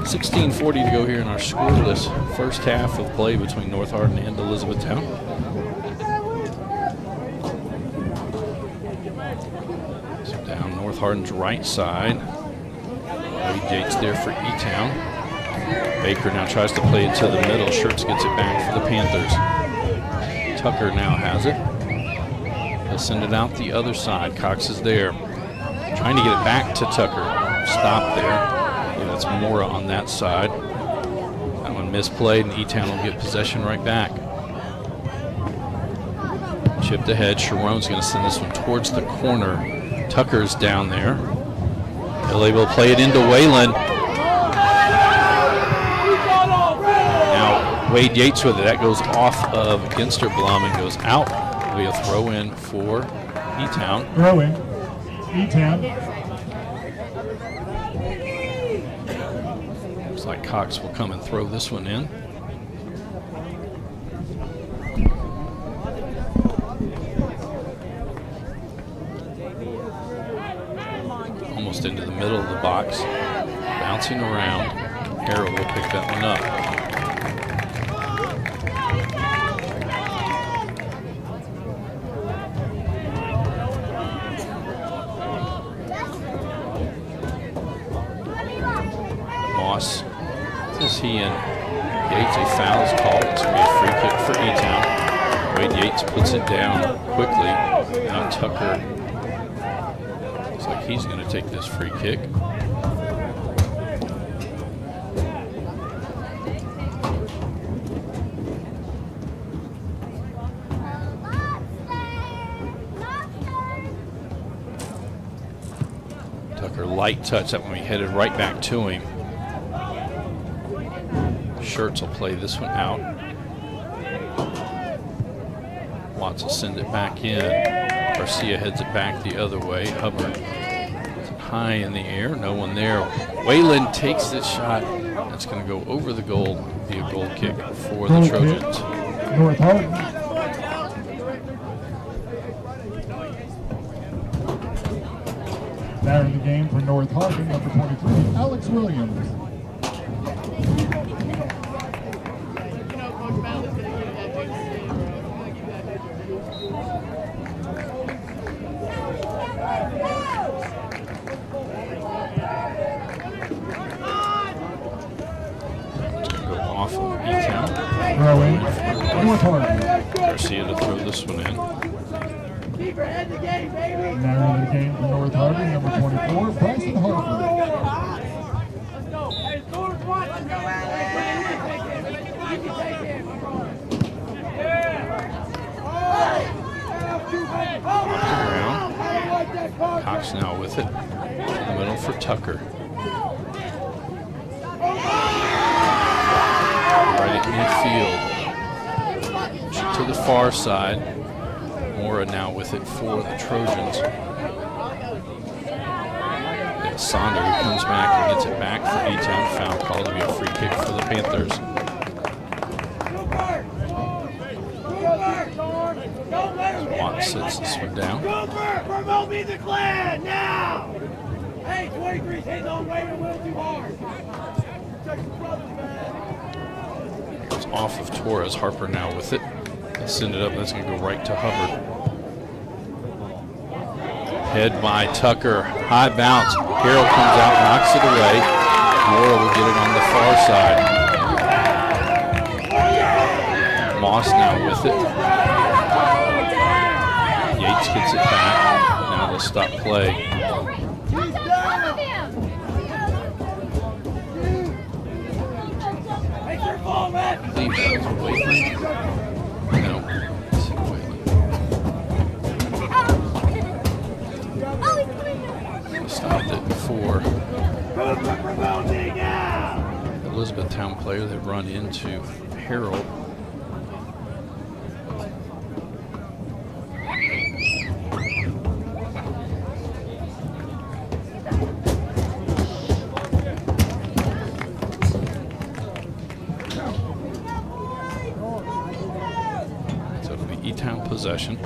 16:40 to go here in our scoreless first half of play between North Hardin and Elizabethtown. So down North Hardin's right side. Wade Yates there for E-Town. Baker now tries to play it to the middle. Shirts gets it back for the Panthers. Tucker now has it. He'll send it out the other side. Cox is there. Trying to get it back to Tucker. Stop there. Yeah, that's Mora on that side. That one misplayed, and E-Town will get possession right back. Chipped ahead. Sharon's going to send this one towards the corner. Tucker's down there. He'll able to play it into Whalen. Now Wade Yates with it. That goes off of Ginsterblom and goes out. It'll be a throw in for E-Town. Throw in, E-Town. Looks like Cox will come and throw this one in. Almost into the middle of the box. Bouncing around. Harrell will pick that one up. Moss. Is he in? Yates, a foul is called. It's going to be a free kick for E-Town. Wade Yates puts it down quickly. Now Tucker. Looks like he's going to take this free kick. Tucker, light touch. That one we headed right back to him. Shirts will play this one out. Watts will send it back in. Garcia heads it back the other way. Hubbard high in the air. No one there. Whalen takes this shot. That's going to go over the goal. Be a goal kick for the Trojans. North Hardin. Now in the game for North Hardin, number 23, Alex Williams. Go off of E-Town. Throwing, North Hardin. Garcia to throw this one in. Now in the game for North Hardin, number 24, Bryson Harper. Around. Cox now with it. In the middle for Tucker. Right at midfield. To the far side. Mora now with it for the Trojans. It's Sander who comes back and gets it back for E-Town. Foul call to be a free kick for the Panthers. Watt sets this one down. Promote me the clan now! Hey, 23's hitting on way a little too hard. It's off of Torres. Harper now with it. Let's send it up. That's going to go right to Hubbard. Head by Tucker. High bounce. Carroll comes out, knocks it away. Mora will get it on the far side. Moss now with it. Yates gets it back. Now they'll stop play. I believe that was Wayland. No. It's Wayland. Stopped it before. Elizabethtown player that run into Harold. So it'll be E-Town possession.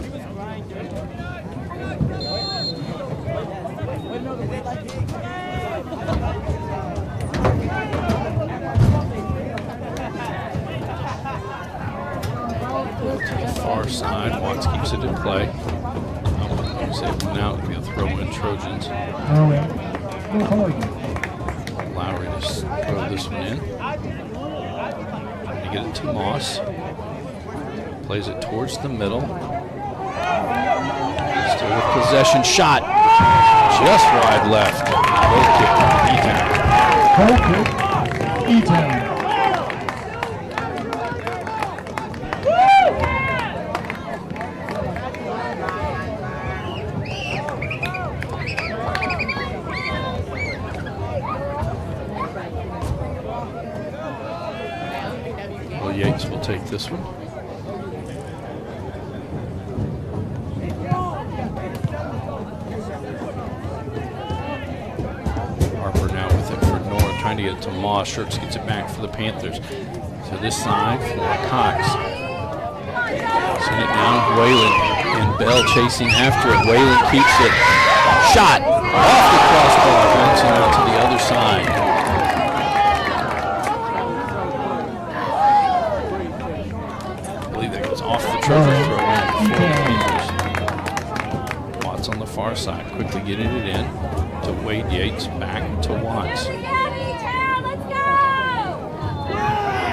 To the far side, Watts keeps it in play. Save one out, it'll be a throw in Trojans. Lowry to throw this one in. Trying to get it to Moss. Plays it towards the middle. Still with possession, shot. Just wide left. Goal kick, E-Town. Goal kick, E-Town. Well, Yates will take this one. Harper now with it for North, trying to get it to Moss. Shirts gets it back for the Panthers. To this side for Cox. Send it down, Wayland and Bell chasing after it. Wayland keeps it. Shot off the crossbar, bouncing out to the other side. I believe that goes off the Trojan throw in for the Panthers. Watts on the far side, quickly getting it in to Wade Yates, back to Watts.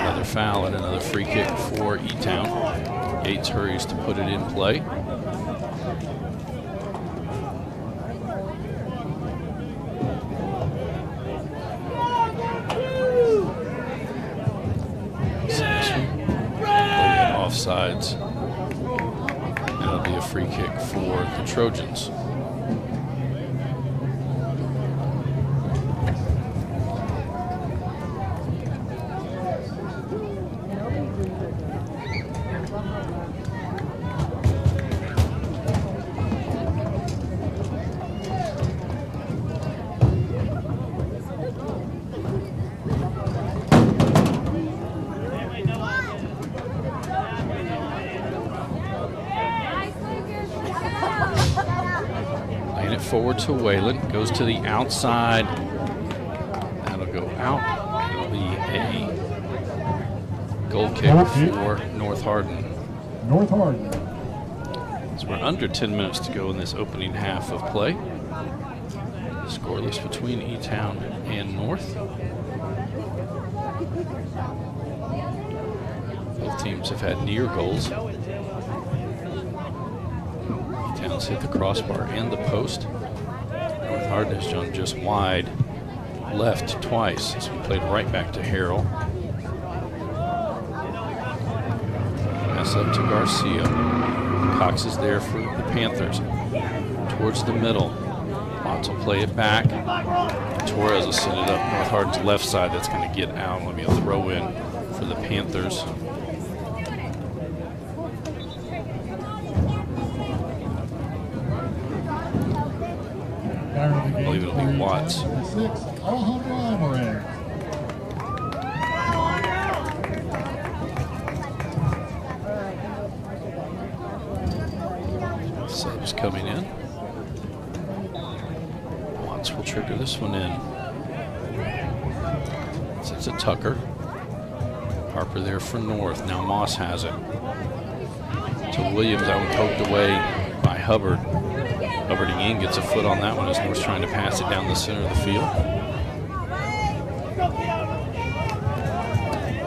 Another foul and another free kick for E-Town. Yates hurries to put it in play. Offsides. And it'll be a free kick for the Trojans. forward to Whalen. Goes to the outside. That'll go out. It'll be a goal kick for North Hardin. North Hardin. So we're under 10 minutes to go in this opening half of play. Scoreless between E-Town and North. Both teams have had near goals. E-Town's hit the crossbar and the post. North Hardin has jumped just wide left twice. So we played right back to Harrell. Pass up to Garcia. Cox is there for the Panthers. Towards the middle. Watts will play it back. Torres will send it up North Hardin's left side. That's going to get out. Let me a throw in for the Panthers. I believe it'll be Watts. Subs coming in. Watts will trigger this one in. It's a Tucker. Harper there for North. Now Moss has it. To Williams, that one poked away by Hubbard. Hubbard again gets a foot on that one as North's trying to pass it down the center of the field.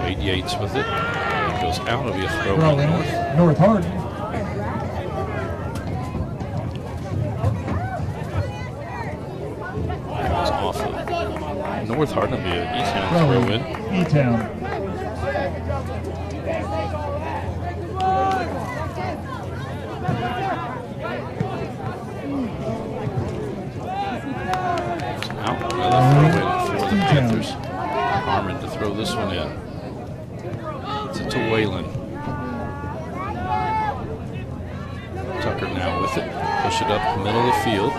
Wade Yates with it. It goes out. It'll be a throw on North. North Hardin. That was off of North Hardin. It'll be an E-Town throw in. E-Town. Panthers. Harmon to throw this one in. It's to Whalen. Tucker now with it. Push it up the middle of the field.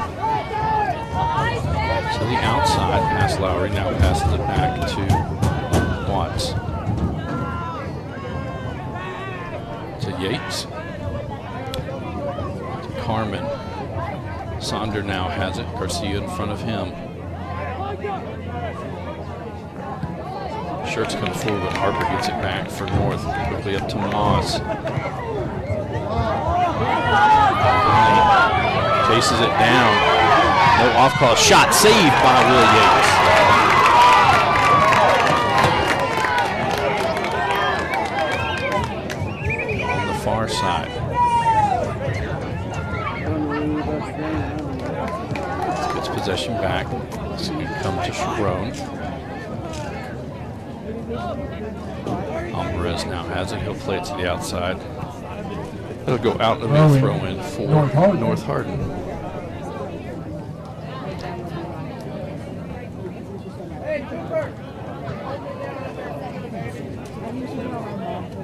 To the outside. Pass Lowry. Now passes it back to Watts. To Yates. To Carmen. Sonder now has it. Garcia in front of him. Shirts come forward, but Harper gets it back for North. Quickly up to Moss. Chases it down. No off call. Shot saved by Will Yates. On the far side. Gets possession back. It's going to come to Sharon. Alvarez now has it. He'll play it to the outside. It'll go out and be a throw in for North Hardin.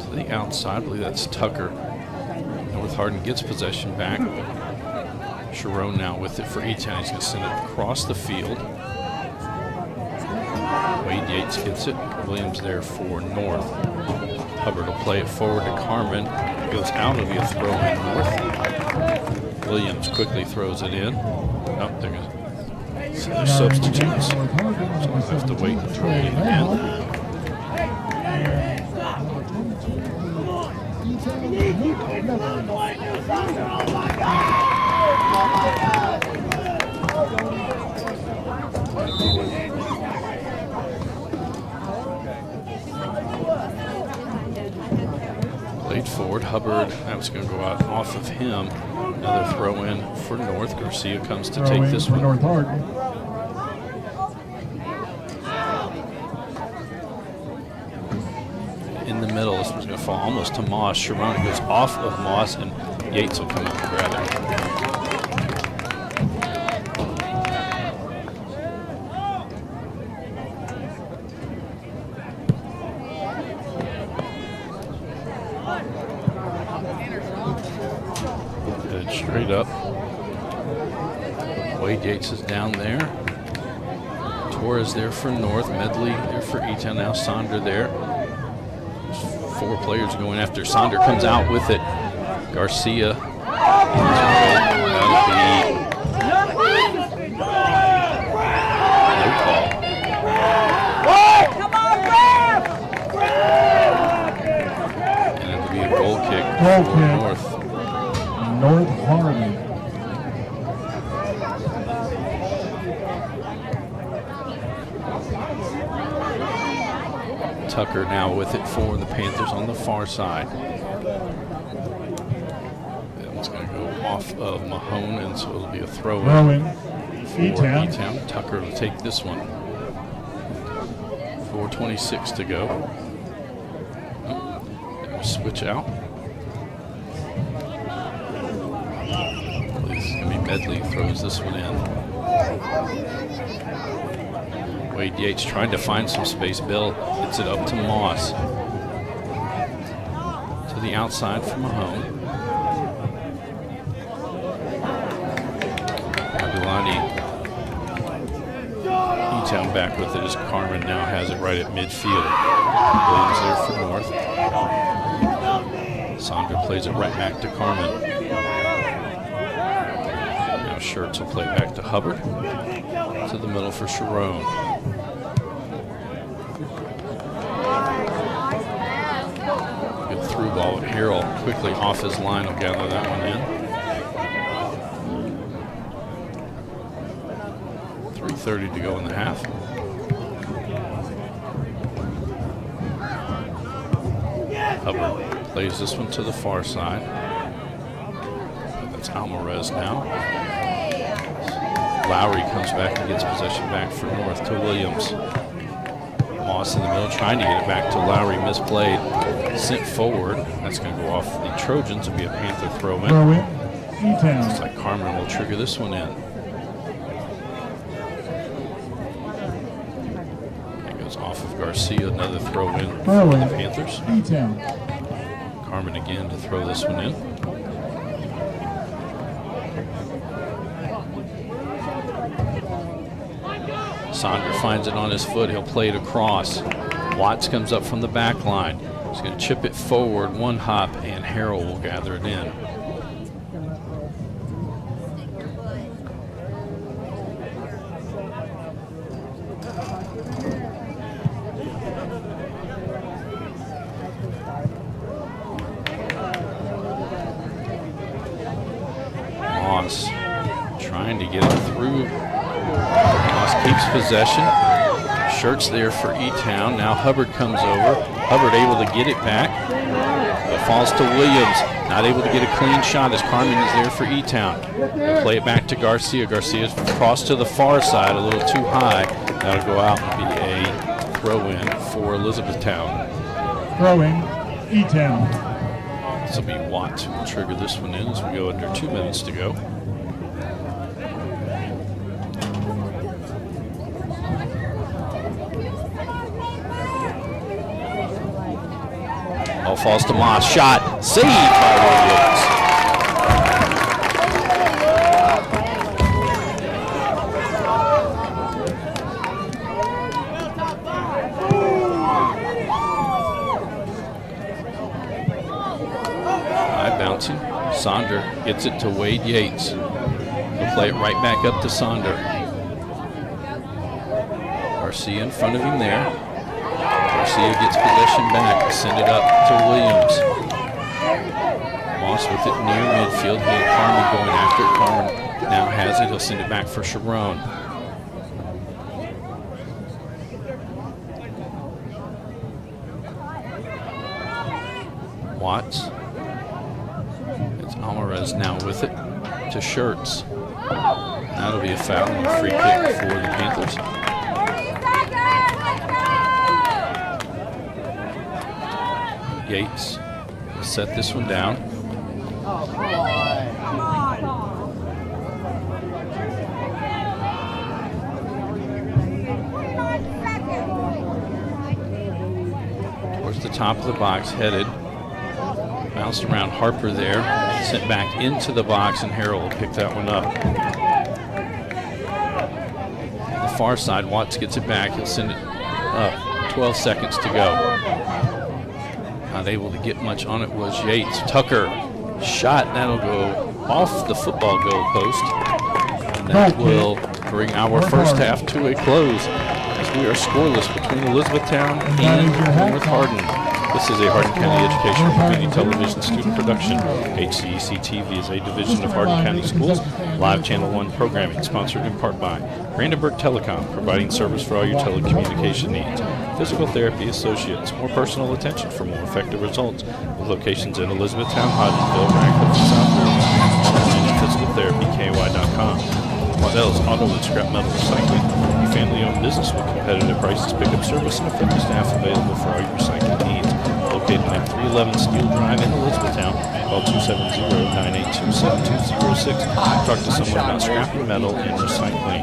To the outside, I believe that's Tucker. North Hardin gets possession back. Sharon now with it for E-Town. He's going to send it across the field. Wade Yates gets it. Williams there for North. Hubbard will play it forward to Carmen. It goes out. It'll be a throw in North. Williams quickly throws it in. Oh, there's substitutes. So we'll have to wait and throw it in again. Played forward. Hubbard, that was going to go out off of him. Another throw in for North. Garcia comes to take this one. North Hardin. In the middle, this one's going to fall almost to Moss. Sharon goes off of Moss, and Yates will come up and grab it. Headed straight up. Wade Yates is down there. Torres there for North. Medley there for E-Town. Now Sonder there. Four players going after. Sonder comes out with it. Garcia. That'll be Goal for kick. North. North Harding. Tucker now with it for the Panthers on the far side. That one's going to go off of Mahone, and so it'll be a throw-in. For E-Town. E-Town. Tucker will take this one. 4:26 to go. Switch out. It's going to be Medley throws this one in. Wade Yates trying to find some space. Bill gets it up to Moss. To the outside for Mahone. Abdulani. E-Town back with it as Carmen now has it right at midfield. Williams there for North. Sandra plays it right back to Carmen. Now Schertz will play back to Hubbard. To the middle for Sharon. Good through ball at Harrell. Quickly off his line will gather that one in. 3:30 to go in the half. Hubbard plays this one to the far side. That's Alvarez now. Lowry comes back and gets possession back for North to Williams. Moss in the middle trying to get it back to Lowry. Misplayed. Sent forward. That's going to go off the Trojans. It'll be a Panther throw-in. E-Town. Looks like Carmen will trigger this one in. That goes off of Garcia. Another throw-in for the Panthers. E-Town. Carmen again to throw this one in. Sandra finds it on his foot. He'll play it across. Watts comes up from the back line. He's going to chip it forward, one hop, and Harrell will gather it in. Moss trying to get it through. Moss keeps possession. Schertz there for E-Town. Now Hubbard comes over. Hubbard able to get it back. It falls to Williams. Not able to get a clean shot as Carmen is there for E-Town. They'll play it back to Garcia. Garcia's crossed to the far side, a little too high. That'll go out and be a throw-in for Elizabethtown. Throwing E-Town. This will be Watt who will trigger this one in as we go under 2 minutes to go. Ball falls to Moss. Shot. Saved by Williams. High bouncing. Sonder gets it to Wade Yates. He'll play it right back up to Sonder. Garcia in front of him there. Garcia gets possession back, send it up to Williams. Moss with it near midfield. He and Carmen going after it. Carmen now has it. He'll send it back for Sharon. Watts. It's Alvarez now with it to Schertz. That'll be a foul and a free kick for the Panthers. Yates will set this one down. Towards the top of the box, headed. Bounced around Harper there. Sent back into the box, and Harrell will pick that one up. The far side, Watts gets it back. He'll send it up. 12 seconds to go. Not able to get much on it was Yates. Tucker, shot, that'll go off the football goal post. And that will bring our first half to a close as we are scoreless between Elizabethtown and North Hardin. This is a Hardin County Education Community Television student production. HCEC-TV is a division of Hardin County Schools. Live Channel 1 programming sponsored in part by Brandenburg Telecom, providing service for all your telecommunication needs. Physical Therapy Associates, more personal attention for more effective results. With locations in Elizabethtown, Hodgenville, Radcliffe, and Southfield. Online at physicaltherapyky.com. Waddell's Auto and Scrap Metal Recycling, a family-owned business with competitive prices, pickup service, and a friendly staff available for all your recycling needs. Located at 311 Steel Drive in Elizabethtown. Call 270-982-7206. Talk to someone about scrapping metal and recycling.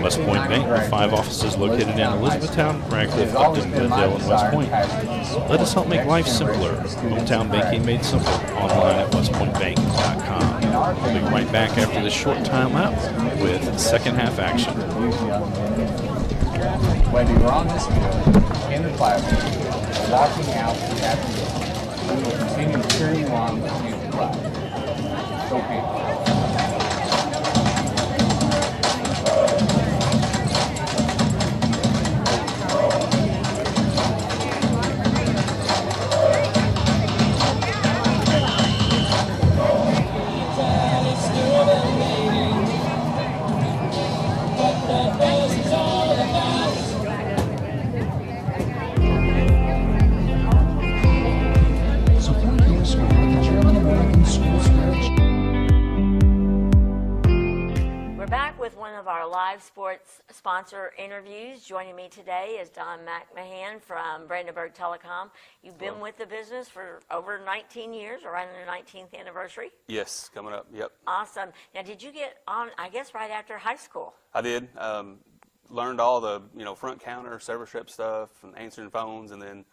West Point Bank, with 5 offices located in Elizabethtown, Radcliffe, Upton, Glendale, and West Point. Let us help make life simpler. Hometown banking made simple. Online at westpointbank.com. We'll be right back after this short timeout with second half action. Whether you're on this field, in the classroom, or walking out after the game, we will continue cheering you on with the flag. Go Panthers. Live sports sponsor interviews. Joining me today is Don McMahon from Brandenburg Telecom. You've been with the business for over 19 years, around your 19th anniversary. Yes, coming up. Yep. Awesome. Now, did you get on, I guess, right after high school? I did. Learned all the front counter, service rep stuff, and answering phones, and then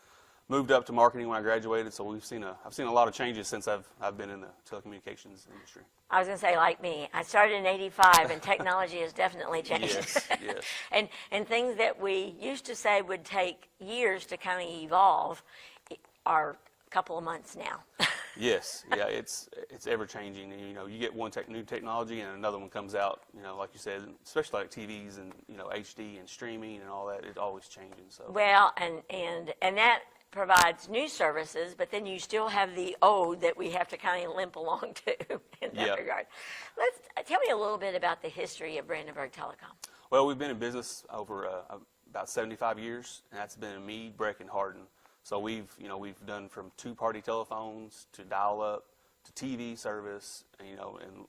moved up to marketing when I graduated. So I've seen a lot of changes since I've been in the telecommunications industry. I was going to say, like me, I started in '85, and technology has definitely changed. Yes. And things that we used to say would take years to kind of evolve are a couple of months now. Yes, yeah, it's ever changing. And, you get one new technology, and another one comes out. Like you said, especially like TVs and HD and streaming and all that. It's always changing. So well, and that provides new services, but then you still have the old that we have to kind of limp along to in that regard. Tell me a little bit about the history of Brandenburg Telecom. Well, we've been in business over about 75 years, and that's been in Meade, Breck, and Hardin. So we've done from 2-party telephones to dial-up to TV service, and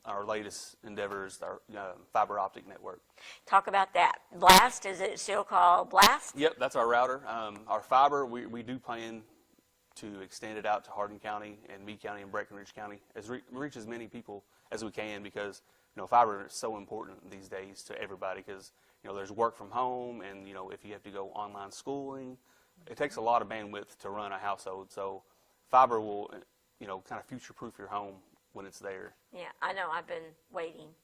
our latest endeavor is our fiber optic network. Talk about that. Blast, is it still called Blast? Yep, that's our router. Our fiber, we do plan to extend it out to Hardin County and Meade County and Breckenridge County, reach as many people as we can, because fiber is so important these days to everybody, because there's work from home, and if you have to go online schooling, it takes a lot of bandwidth to run a household. So fiber will kind of future-proof your home when it's there. Yeah, I know. I've been waiting.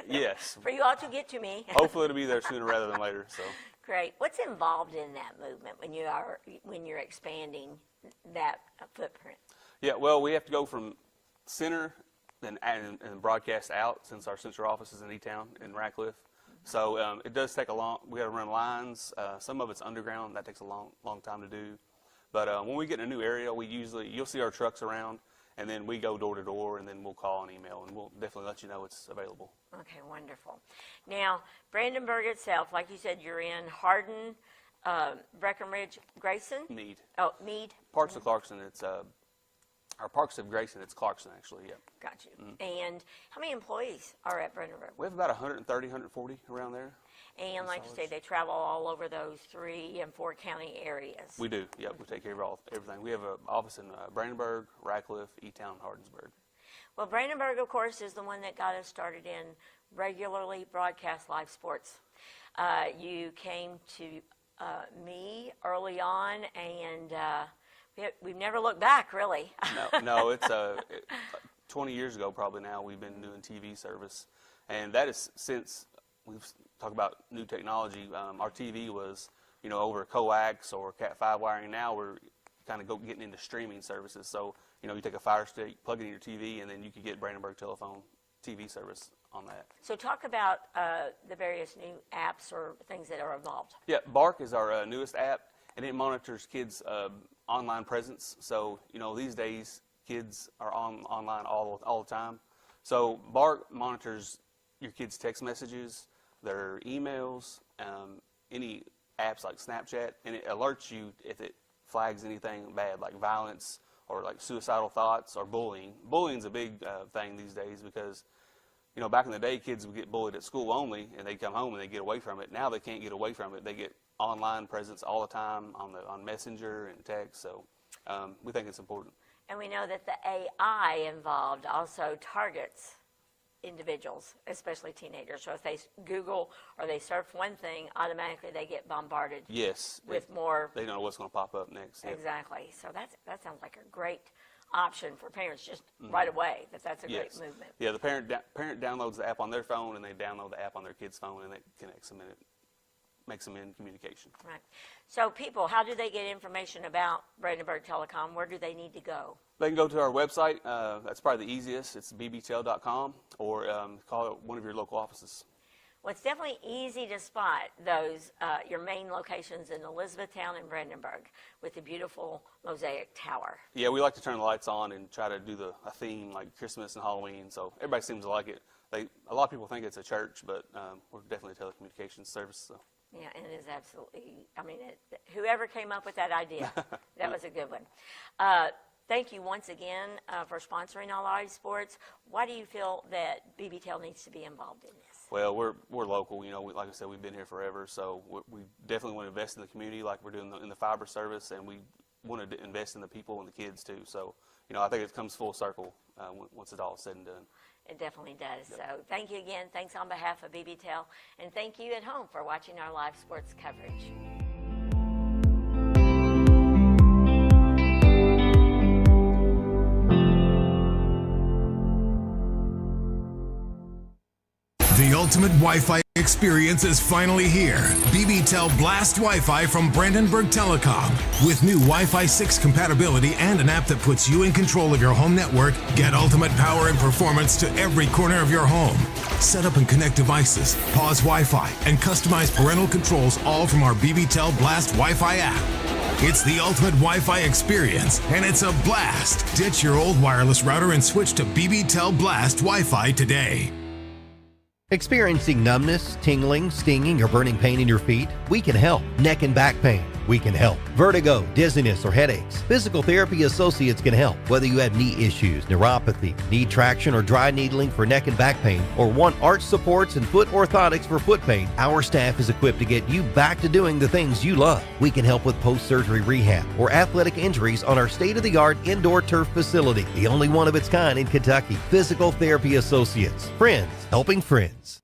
Yes. For you all to get to me. Hopefully it'll be there sooner rather than later. So. Great. What's involved in that movement when you're expanding that footprint? Yeah, well, we have to go from center and broadcast out, since our central office is in E-Town in Radcliffe. So it does take we got to run lines. Some of it's underground. That takes a long time to do. But when we get in a new area, you'll see our trucks around, and then we go door to door, and then we'll call and email, and we'll definitely let you know it's available. Okay, wonderful. Now, Brandenburg itself, like you said, you're in Hardin, Breckenridge, Grayson? Meade. Oh, Meade. Parts of Clarkson, our Parks of Grayson, it's Clarkson, actually, yeah. Got you. Mm-hmm. And how many employees are at Brandenburg? We have about 130, 140 around there. And like you say, they travel all over those 3 and 4 county areas. We do, yep. We take care of everything. We have an office in Brandenburg, Radcliffe, E-Town, Hardinsburg. Well, Brandenburg, of course, is the one that got us started in regularly broadcast live sports. You came to me early on, and we've never looked back, really. No, it's 20 years ago probably now we've been doing TV service, and that is since we've talked about new technology. Our TV was, over coax or Cat5 wiring. Now we're kind of getting into streaming services. So, you take a Fire Stick, plug it in your TV, and then you can get Brandenburg Telephone TV service on that. So talk about the various new apps or things that are involved. Yeah, Bark is our newest app, and it monitors kids' online presence. So, you know, these days kids are online all the time. So BARC monitors your kids' text messages, their emails, any apps like Snapchat, and it alerts you if it flags anything bad like violence or like suicidal thoughts or bullying. Bullying's a big thing these days because, you know, back in the day, kids would get bullied at school only, and they'd come home and they'd get away from it. Now they can't get away from it. They get online presence all the time on Messenger and text. So we think it's important. And we know that the AI involved also targets individuals, especially teenagers. So if they Google or they surf one thing, automatically they get bombarded. Yes. With more. They don't know what's going to pop up next. Yep. Exactly. So that sounds like a great option for parents just right away. That's a great movement. Yeah, the parent downloads the app on their phone, and they download the app on their kid's phone, and it connects them, and it makes them in communication. Right. So people, how do they get information about Brandenburg Telecom? Where do they need to go? They can go to our website. That's probably the easiest. It's bbtel.com, or call one of your local offices. Well, it's definitely easy to spot those, your main locations in Elizabethtown and Brandenburg with the beautiful mosaic tower. Yeah, we like to turn the lights on and try to do a theme like Christmas and Halloween, so everybody seems to like it. A lot of people think it's a church, but we're definitely a telecommunications service. So. Yeah, and it is absolutely, I mean, whoever came up with that idea, that was a good one. Thank you once again for sponsoring all live sports. Why do you feel that BBTEL needs to be involved in this? Well, we're local. You know, like I said, we've been here forever, so we definitely want to invest in the community, like we're doing in the fiber service, and we want to invest in the people and the kids too. So, you know, I think it comes full circle once it's all said and done. It definitely does. Yep. So, thank you again. Thanks on behalf of BBTEL, and thank you at home for watching our live sports coverage. The ultimate Wi-Fi experience is finally here. BBTEL Blast Wi-Fi from Brandenburg Telecom. With new Wi-Fi 6 compatibility and an app that puts you in control of your home network, get ultimate power and performance to every corner of your home. Set up and connect devices, pause Wi-Fi, and customize parental controls all from our BBTEL Blast Wi-Fi app. It's the ultimate Wi-Fi experience, and it's a blast. Ditch your old wireless router and switch to BBTEL Blast Wi-Fi today. Experiencing numbness, tingling, stinging, or burning pain in your feet? We can help. Neck and back pain? We can help. Vertigo, dizziness, or headaches? Physical Therapy Associates can help. Whether you have knee issues, neuropathy, need traction or dry needling for neck and back pain, or want arch supports and foot orthotics for foot pain, our staff is equipped to get you back to doing the things you love. We can help with post-surgery rehab or athletic injuries on our state-of-the-art indoor turf facility, the only one of its kind in Kentucky. Physical Therapy Associates. Friends helping friends.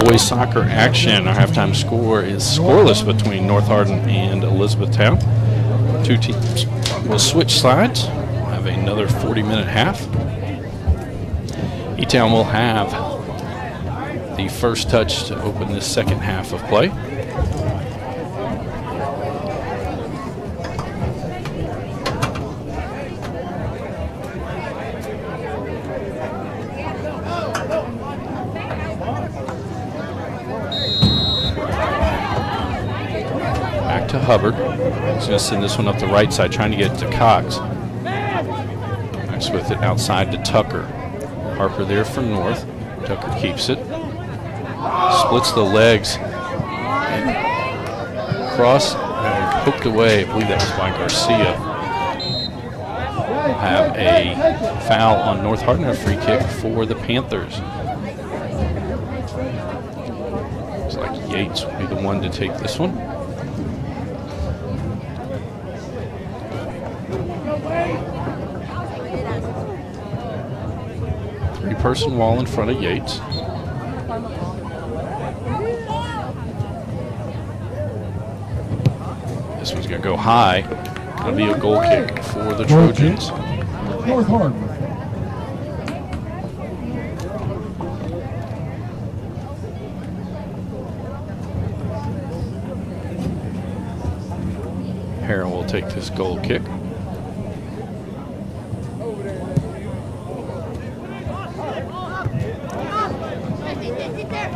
boys soccer action. Our halftime score is scoreless between North Hardin and Elizabethtown. Two teams will switch sides. We'll have another 40-minute half. E-Town will have the first touch to open this second half of play. Back to Hubbard. He's going to send this one up the right side, trying to get it to Cox. Cox with it outside to Tucker. Harper there for North. Tucker keeps it. Splits the legs. And cross and poked away. I believe that was by Garcia. We'll have a foul on North Hardin, a free kick for the Panthers. Looks like Yates will be the one to take this one. Three-person wall in front of Yates. This one's going to go high. Going to be a goal kick for the Trojans. North Hardin. Harrell will take this goal kick.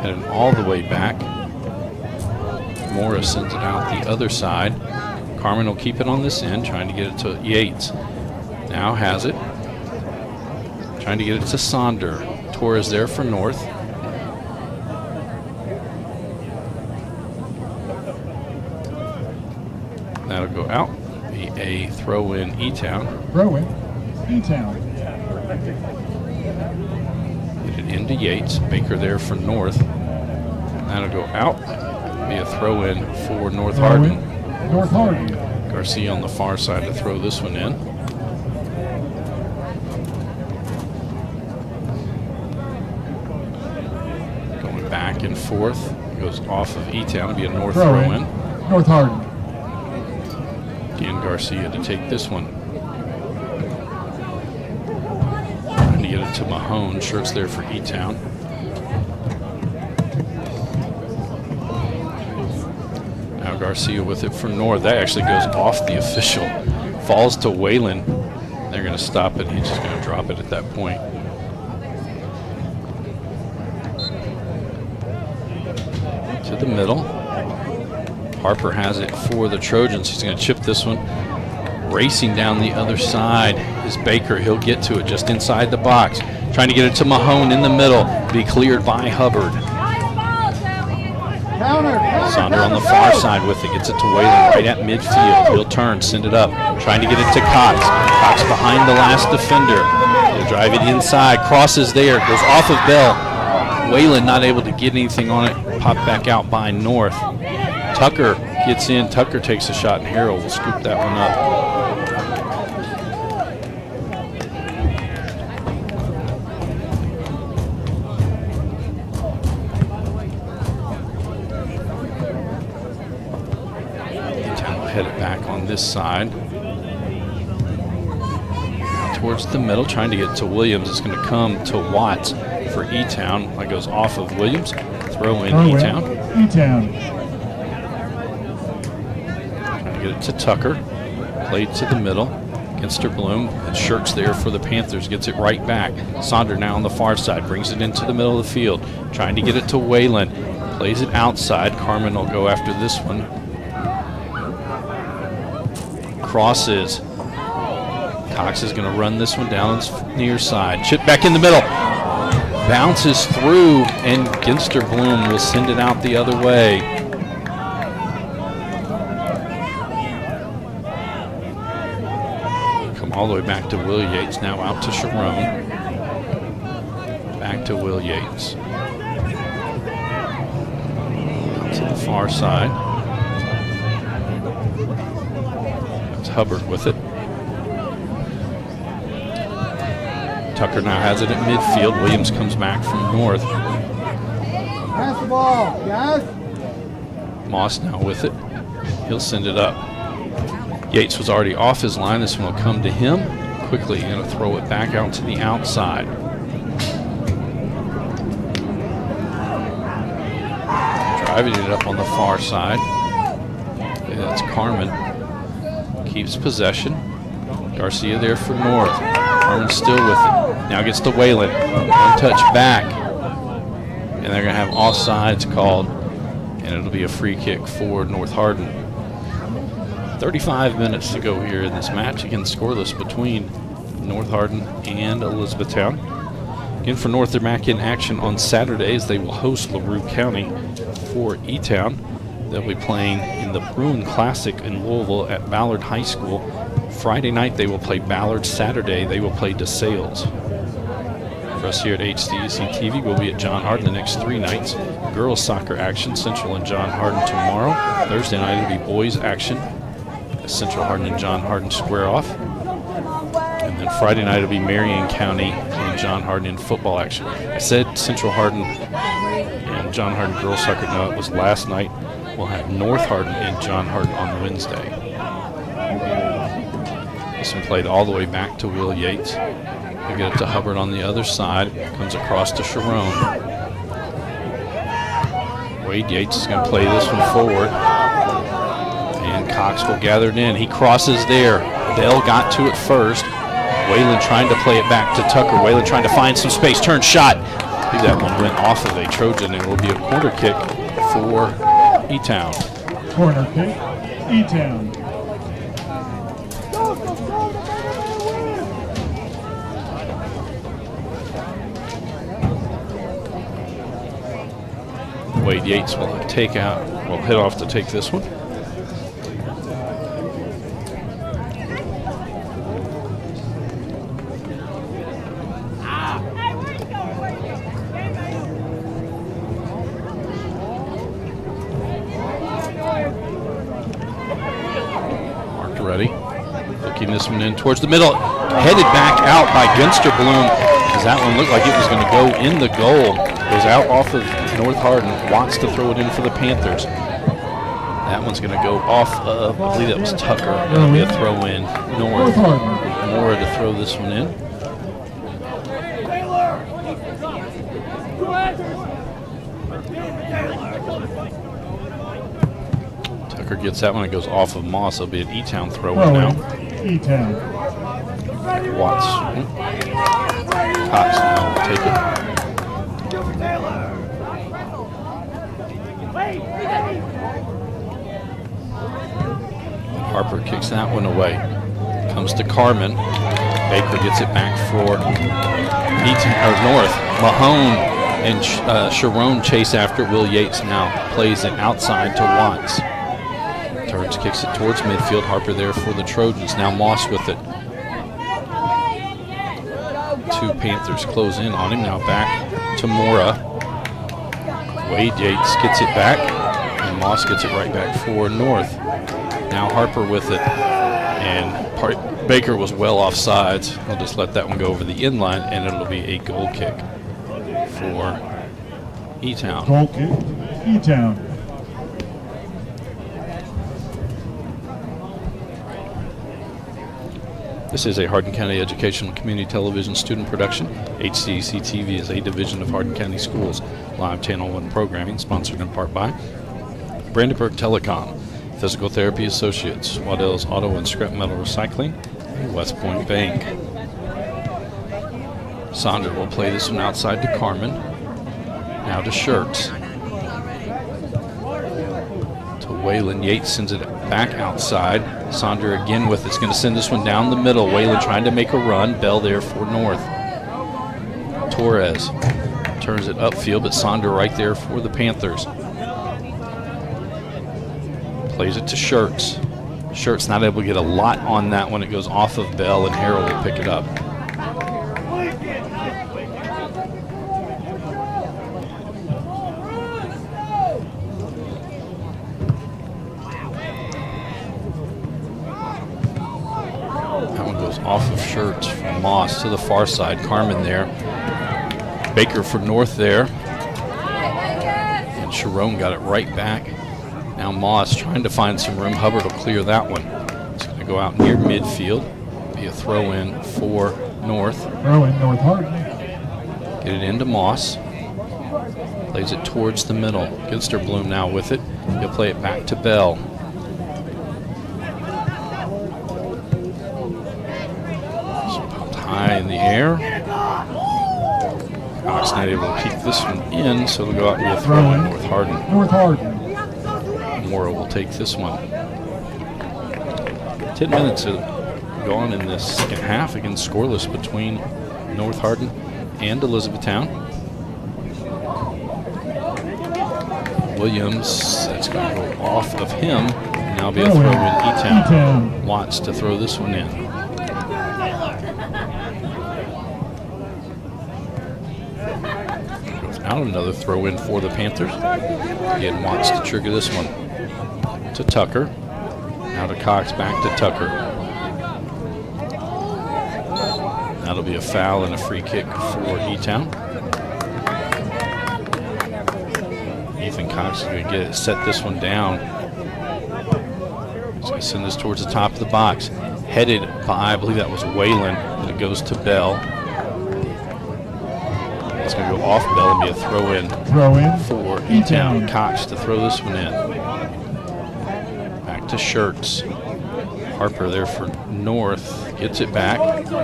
Heading all the way back. Morris sends it out the other side. Carmen will keep it on this end, trying to get it to Yates. Now has it. Trying to get it to Sonder. Torres there for North. That'll go out. Be a throw in E-Town. Throw in E-Town. Get it into Yates. Baker there for North. That'll go out. Be a throw in for North Hardin. North Hardin. Garcia on the far side to throw this one in. Going back and forth. Goes off of E-Town to be a North throw in. North Hardin. Again, Garcia to take this one. Trying to get it to Mahone. Shirts there for E-Town. Now Garcia with it for North. That actually goes off the official. Falls to Whalen. They're going to stop it. He's just going to drop it at that point. To the middle. Harper has it for the Trojans. He's going to chip this one. Racing down the other side is Baker. He'll get to it just inside the box. Trying to get it to Mahone in the middle. Be cleared by Hubbard. Sonder on the far side with it. Gets it to Whalen right at midfield. He'll turn, send it up. Trying to get it to Cox. Cox behind the last defender. He'll drive it inside. Crosses there. Goes off of Bell. Whalen not able to get anything on it. Popped back out by North. Tucker gets in. Tucker takes a shot, and Harrell will scoop that one up. E-Town will head it back on this side. Now towards the middle, trying to get to Williams. It's going to come to Watts for E-Town. That goes off of Williams. Throw in E-Town. E-Town. Get it to Tucker. Played to the middle. Against Bloom. And Shirks there for the Panthers. Gets it right back. Sonder now on the far side. Brings it into the middle of the field. Trying to get it to Whalen. Plays it outside. Carmen will go after this one. Crosses. Cox is going to run this one down its near side. Chip back in the middle. Bounces through, and Ginster Bloom will send it out the other way. Come all the way back to Will Yates, now out to Sharon. Back to Will Yates. Out to the far side. That's Hubbard with it. Tucker now has it at midfield. Williams comes back from North. Pass the ball, guys. Moss now with it. He'll send it up. Yates was already off his line. This one will come to him. Quickly going to throw it back out to the outside. Driving it up on the far side. Okay, that's Carmen. Keeps possession. Garcia there for North. Carmen still with it. Now gets to Whalen. One touch back. And they're going to have offsides called. And it'll be a free kick for North Hardin. 35 minutes to go here in this match. Again, scoreless between North Hardin and Elizabethtown. Again, for North, they're back in action on Saturdays. They will host LaRue County for E-Town. They'll be playing in the Bruin Classic in Louisville at Ballard High School. Friday night, they will play Ballard. Saturday, they will play DeSales. For us here at HCEC-TV, we'll be at John Hardin the next 3 nights. Girls soccer action, Central and John Hardin tomorrow. Thursday night, it'll be boys action. Central Hardin and John Hardin square off. And then Friday night, it'll be Marion County and John Hardin in football action. I said Central Hardin and John Hardin girls soccer. No, it was last night. We'll have North Hardin and John Hardin on Wednesday. This one played all the way back to Will Yates. They get it to Hubbard on the other side. Comes across to Sharon. Wade Yates is going to play this one forward. And Cox will gather it in. He crosses there. Bell got to it first. Whalen trying to play it back to Tucker. Whalen trying to find some space. Turn shot. I think that one went off of a Trojan, and it will be a corner kick for E-Town. Corner kick, E-Town. Wade Yates will head off to take this one. Marked ready. Looking this one in towards the middle. Headed back out by Gunsterblum, because that one looked like it was going to go in the goal. Goes out off of North Hardin. Wants to throw it in for the Panthers. That one's going to go off of, I believe that was Tucker. That'll be a throw in. North. Mora to throw this one in. Tucker gets that one. It goes off of Moss. It'll be an E-Town throw in now. E-Town. Watts. Cox now will take it. Harper kicks that one away. Comes to Carmen. Baker gets it back for North. Mahone and Sharon chase after. Will Yates now plays it outside to Watts. Turns, kicks it towards midfield. Harper there for the Trojans. Now Moss with it. 2 Panthers close in on him. Now back to Mora. Wade Yates gets it back. And Moss gets it right back for North. Now Harper with it, and Baker was well offsides. I'll just let that one go over the inline, and it'll be a goal kick for E-Town. Goal kick, E-Town. This is a Hardin County Educational Community Television student production. HCEC-TV is a division of Hardin County Schools live Channel 1 programming, sponsored in part by Brandenburg Telecom, Physical Therapy Associates, Waddell's Auto and Scrap Metal Recycling, and West Point Bank. Sandra will play this one outside to Carmen. Now to Shirts. To Waylon. Yates sends it back outside. Sandra again with it's going to send this one down the middle. Waylon trying to make a run. Bell there for North. Torres turns it upfield, but Sandra right there for the Panthers. Plays it to Shirts. Shirts not able to get a lot on that one. It goes off of Bell, and Harrell will pick it up. That one goes off of Shirts from Moss to the far side. Carmen there. Baker for North there. Sharon got it right back. Now Moss trying to find some room. Hubbard will clear that one. It's going to go out near midfield. Be a throw in for North. Throw in North Hardin. Get it into Moss. Plays it towards the middle. Ginsterbloom now with it. He'll play it back to Bell. Pumped high in the air. Cox not able to keep this one in, so it'll go out and be a throw in North Hardin. North Hardin. Mora will take this one. 10 minutes have gone in this second half, again scoreless between North Hardin and Elizabethtown. Williams, that's going to go off of him. Now be a throw in E-Town. Watts to throw this one in. Out another throw in for the Panthers. Again, Watts to trigger this one to Tucker. Now to Cox, back to Tucker. That'll be a foul and a free kick for E-Town. Ethan Cox is going to set this one down. He's going to send this towards the top of the box. Headed by, I believe that was Whalen, but it goes to Bell. It's going to go off Bell and be a throw in for E-Town. Cox to throw this one in. Back to Shirts. Harper there for North. Gets it back. So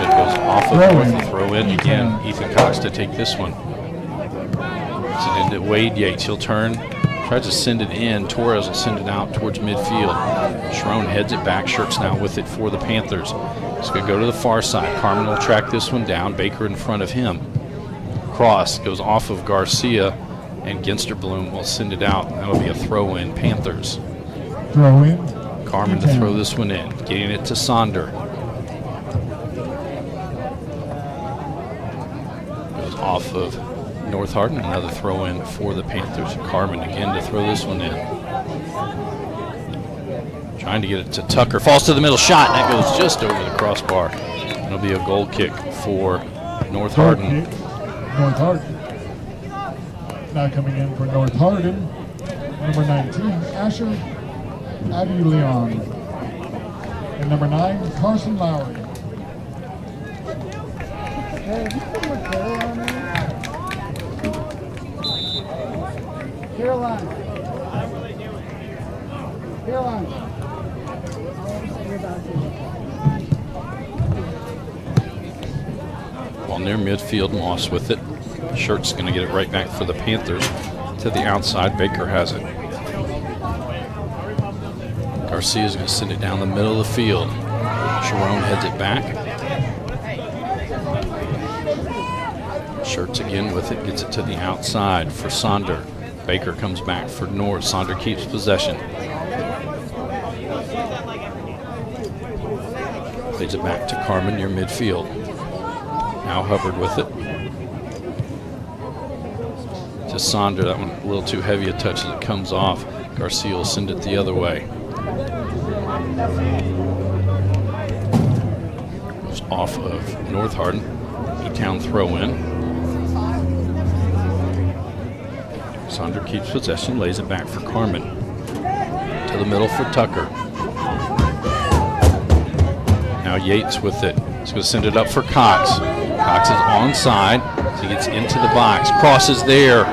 it goes off of North and throw in again. Ethan Cox to take this one. Gets it into Wade Yates. He'll turn. Tries to send it in. Torres will send it out towards midfield. Sharon heads it back. Shirts now with it for the Panthers. It's going to go to the far side. Carmen will track this one down. Baker in front of him. Cross goes off of Garcia, and Ginsterbloom will send it out. That'll be a throw in. Panthers. Throw in. Carmen to throw this one in. Getting it to Sonder. Goes off of North Hardin. Another throw in for the Panthers. Carmen again to throw this one in. Trying to get it to Tucker. Falls to the middle. Shot. That goes just over the crossbar. It'll be a goal kick for North Hardin. North Hardin. Now coming in for North Hardin, number 19, Asher Aguileon. And number 9, Carson Lowry. Caroline. Ball near midfield, Moss with it. Shirt's going to get it right back for the Panthers to the outside. Baker has it. Garcia's going to send it down the middle of the field. Sharon heads it back. Shirts again with it, gets it to the outside for Sonder. Baker comes back for North. Sonder keeps possession. Plays it back to Carmen near midfield. Now Hubbard with it. To Sonder, that one a little too heavy a touch as it comes off. Garcia will send it the other way. Goes off of North Hardin. E-Town throw in. Sonder keeps possession, lays it back for Carmen. To the middle for Tucker. Now Yates with it. He's going to send it up for Cox. Cox is onside. So he gets into the box. Crosses there.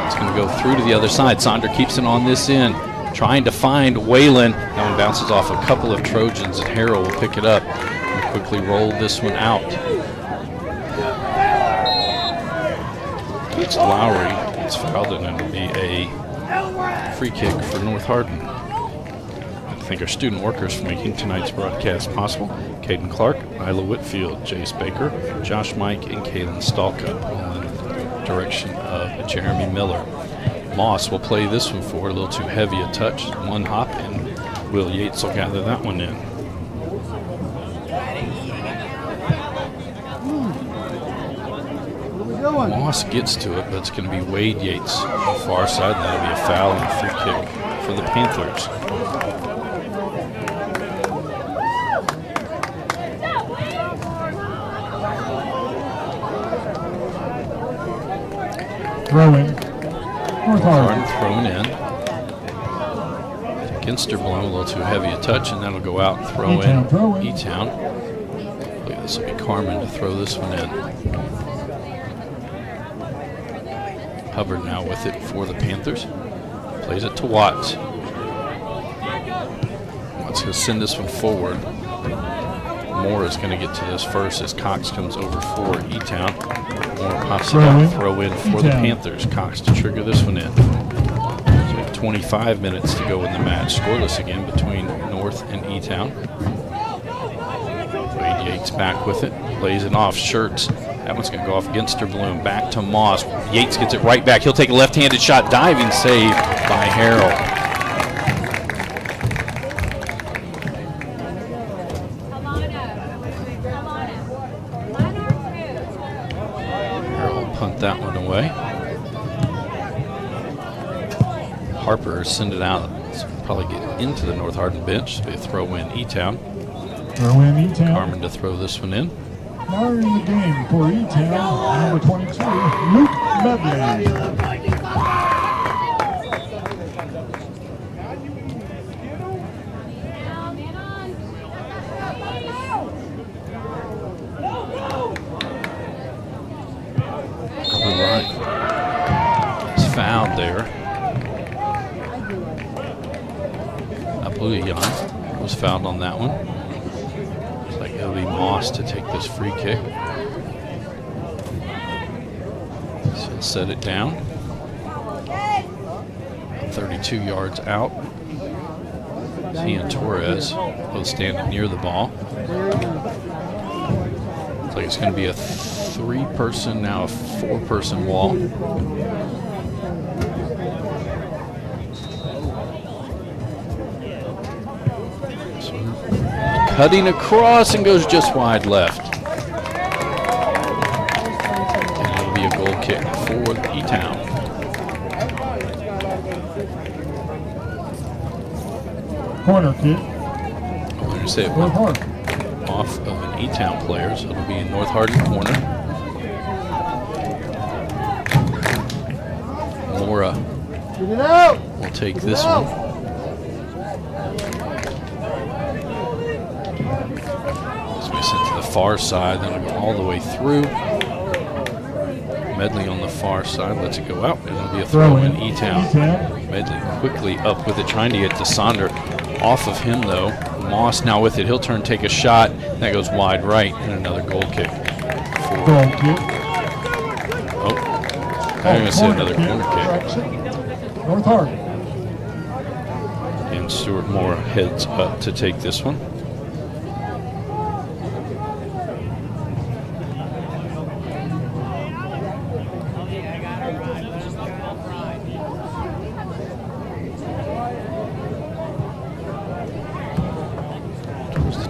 It's going to go through to the other side. Sonder keeps it on this end. Trying to find Whalen. That one bounces off a couple of Trojans, and Harrell will pick it up and quickly roll this one out. It's Lowry. It's fouled, and it'll be a free kick for North Hardin. I thank our student workers for making tonight's broadcast possible. Caden Clark, Isla Whitfield, Jace Baker, Josh Mike, and Kaylin Stalka, all in the direction of Jeremy Miller. Moss will play this one for a little too heavy a touch. One hop, and Will Yates will gather that one in. Moss gets to it, but it's going to be Wade Yates on the far side, and that'll be a foul and a free kick for the Panthers. Throw in. North Hardin Hardin. throwing in. Ginsterblom, a little too heavy a touch, and that'll go out and throw E-Town in. throw in. E-Town. I believe this will be Carmen to throw this one in. Hubbard now with it for the Panthers. Plays it to Watts. Watts going to send this one forward. Moore is going to get to this first as Cox comes over for E-Town. Moore pops it up, throw in for the Panthers. Cox to trigger this one in. So 25 minutes to go in the match. Scoreless again between North and E-Town. Wade Yates back with it. Lays it off. Shirts. That one's going to go off Ginsterbloom. Back to Moss. Yates gets it right back. He'll take a left-handed shot. Diving save by Harrell. Harrell will punt that one away. Harper send it out. So probably get into the North Hardin bench. So they throw in E-Town. Throw in E-Town. Carmen to throw this one in. Now in the game for E-Town, number 22, Luke Medley. It's fouled there. Aboulian was fouled on that one. Looks like it'll be Moss to take this free kick. So he'll set it down. 32 yards out. He and Torres both standing near the ball. Looks like it's going to be a three-person, now a four-person wall. So, cutting across and goes just wide left. And it'll be a goal kick for E-Town. Corner kick. I'm going to say it North went Hardin. off of an E-Town player, so it'll be in North Hardin corner. Mora will take this one. It's be sent to the far side, then it'll go all the way through. Medley on the far side lets it go out, and it'll be a throw in E-Town. Medley quickly up with it, trying to get to Sonder. Off of him though. Moss now with it. He'll turn, take a shot. That goes wide right, and another goal kick. Goal kick. Oh, I'm going to say another corner kick. North Hardin. And Stuart Moore heads up to take this one.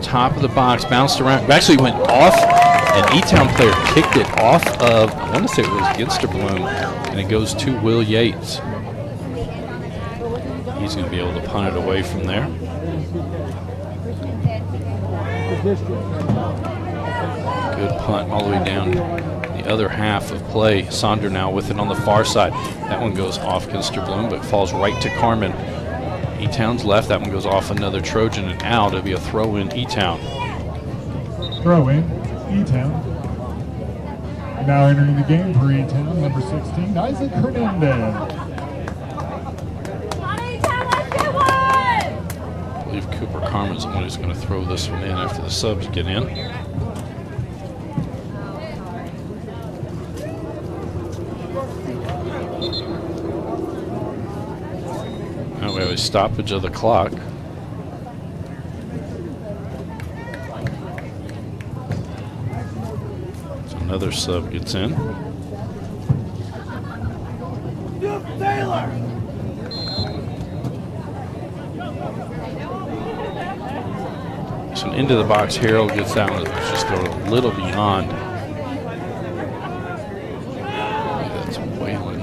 Top of the box, bounced around, actually went off. An E-Town player kicked it off of, I want to say it was Ginsterbloom, and it goes to Will Yates. He's going to be able to punt it away from there. Good punt all the way down the other half of play. Sonder now with it on the far side. That one goes off Ginsterbloom, but falls right to Carmen. E-Town's left. That one goes off another Trojan and out. It'll be a throw in E-Town. Throw in E-Town. Now entering the game for E-Town, number 16, Isaac Hernandez. I believe Cooper Carmen's the one who's going to throw this one in after the subs get in. Now we have a stoppage of the clock. So another sub gets in. So into the box, Harold gets that one. It's just a little beyond. That's Wayland.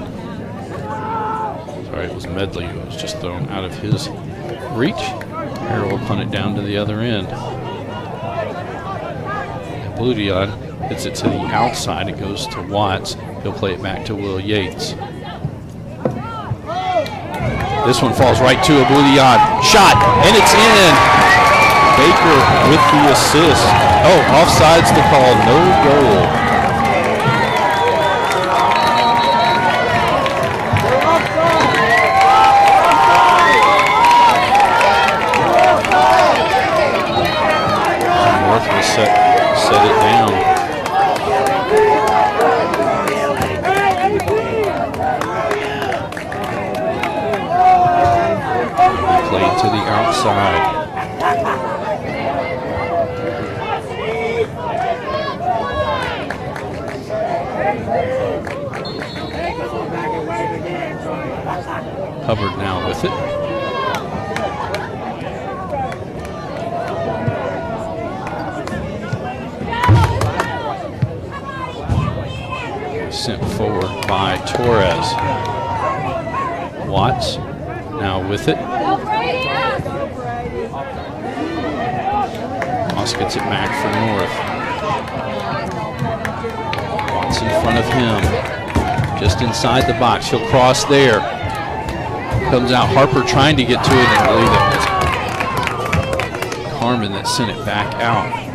Sorry, it was Medley who was just thrown out of his reach. Harold will punt it down to the other end. Bludion hits it to the outside. It goes to Watts. He'll play it back to Will Yates. This one falls right to Abouliad. Shot, and it's in. Baker with the assist. Oh, offside's the call, no goal. North will set it down. Played to the outside. Hubbard now with it. Sent forward by Torres. Watts now with it. Moss gets it back for North. Watts in front of him. Just inside the box. He'll cross there. Comes out. Harper trying to get to it. I believe that was Carmen that sent it back out.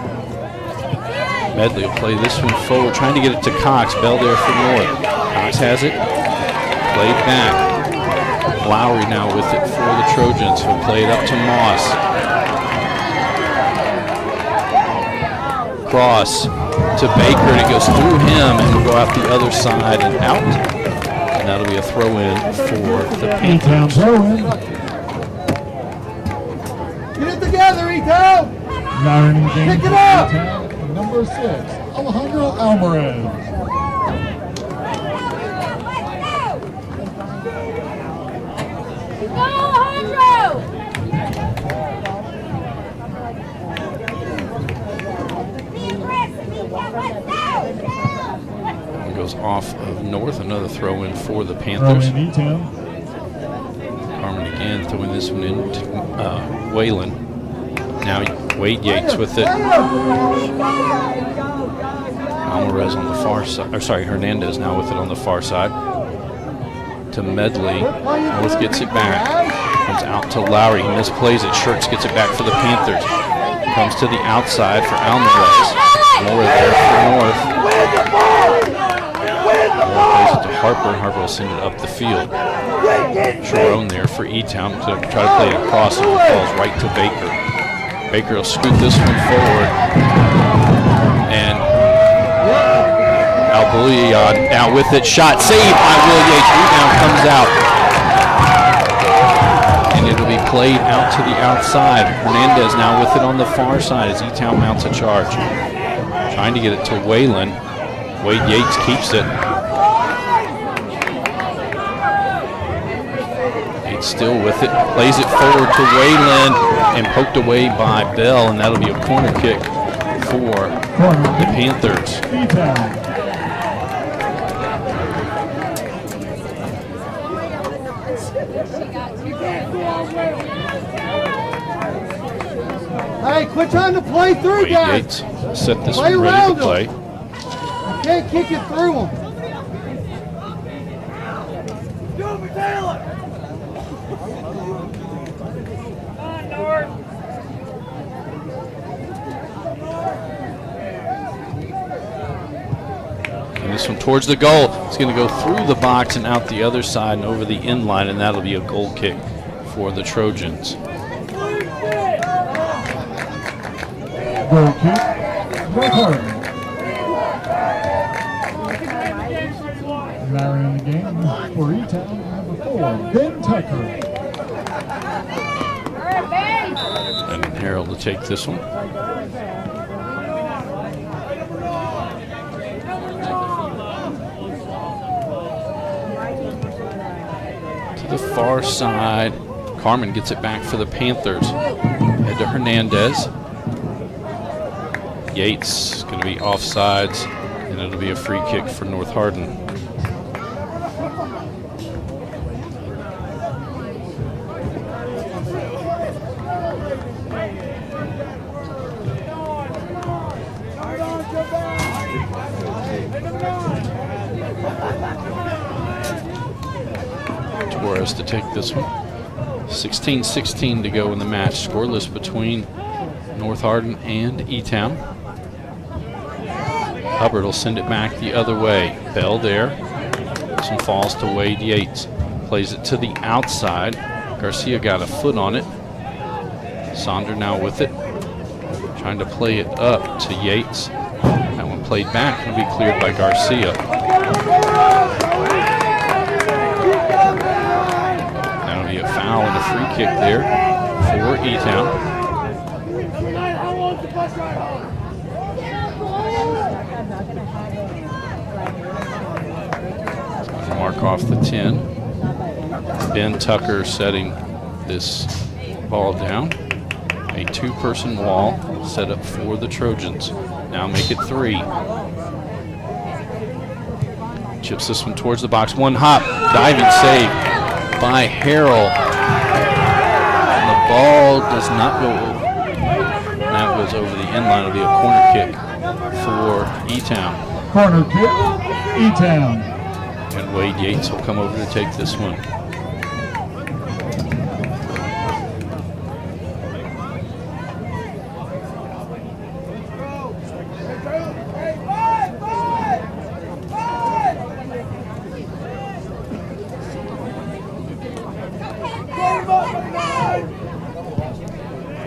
Medley will play this one forward, trying to get it to Cox. Bell there for North. Cox has it. Played back. Lowry now with it for the Trojans. He'll play it up to Moss. Cross to Baker, and it goes through him and will go out the other side and out. And that'll be a throw-in for the Panthers. Get it together, E-Town! Pick it up! Number 6, Alejandro Alvarez. It goes off of North, another throw-in for the Panthers. Carmen again throwing this one in to Whalen. Now Wade Yates with it. Alvarez on the far side, or sorry, Hernandez now with it on the far side. To Medley. North gets it back. Comes out to Lowry. He misplays it. Shirts gets it back for the Panthers. Comes to the outside for Alvarez. More there for North. Moore plays it to Harper, and Harper will send it up the field. Sharon there for E-Town to try to play it across, and it falls right to Baker. Baker will scoot this one forward, and Albuliad now with it. Shot saved by Will Yates. Rebound comes out, and it'll be played out to the outside. Hernandez now with it on the far side as E-Town mounts a charge. Trying to get it to Whalen. Wade Yates keeps it. Yates still with it. Plays it forward to Whalen and poked away by Bell, and that'll be a corner kick for the Panthers. Hey, quit trying to play through, Wade guys. Yates set this Play one ready around to play. You can't kick it through them. Do it for Taylor. And this one towards the goal. It's going to go through the box and out the other side and over the end line, and that'll be a goal kick for the Trojans. Goal kick, North Hardin. Now in the game for E-Town, number 4, Ben Tucker. And Harold to take this one. To the far side. Carmen gets it back for the Panthers. Head to Hernandez. Yates going to be offsides, and it'll be a free kick for North Hardin. Torres to take this one. 16-16 to go in the match. Scoreless between North Hardin and E-Town. Hubbard will send it back the other way. Bell there. Some falls to Wade Yates. Plays it to the outside. Garcia got a foot on it. Sonder now with it. Trying to play it up to Yates. That one played back and will be cleared by Garcia. That'll be a foul and a free kick there for E-Town. Mark off the 10. Ben Tucker setting this ball down. A two-person wall set up for the Trojans. Now make it 3. Chips this one towards the box. One hop, diving save by Harrell. And the ball does not go over. That goes over the end line. It'll be a corner kick for E-Town. Corner kick, E-Town. And Wade Yates will come over to take this one.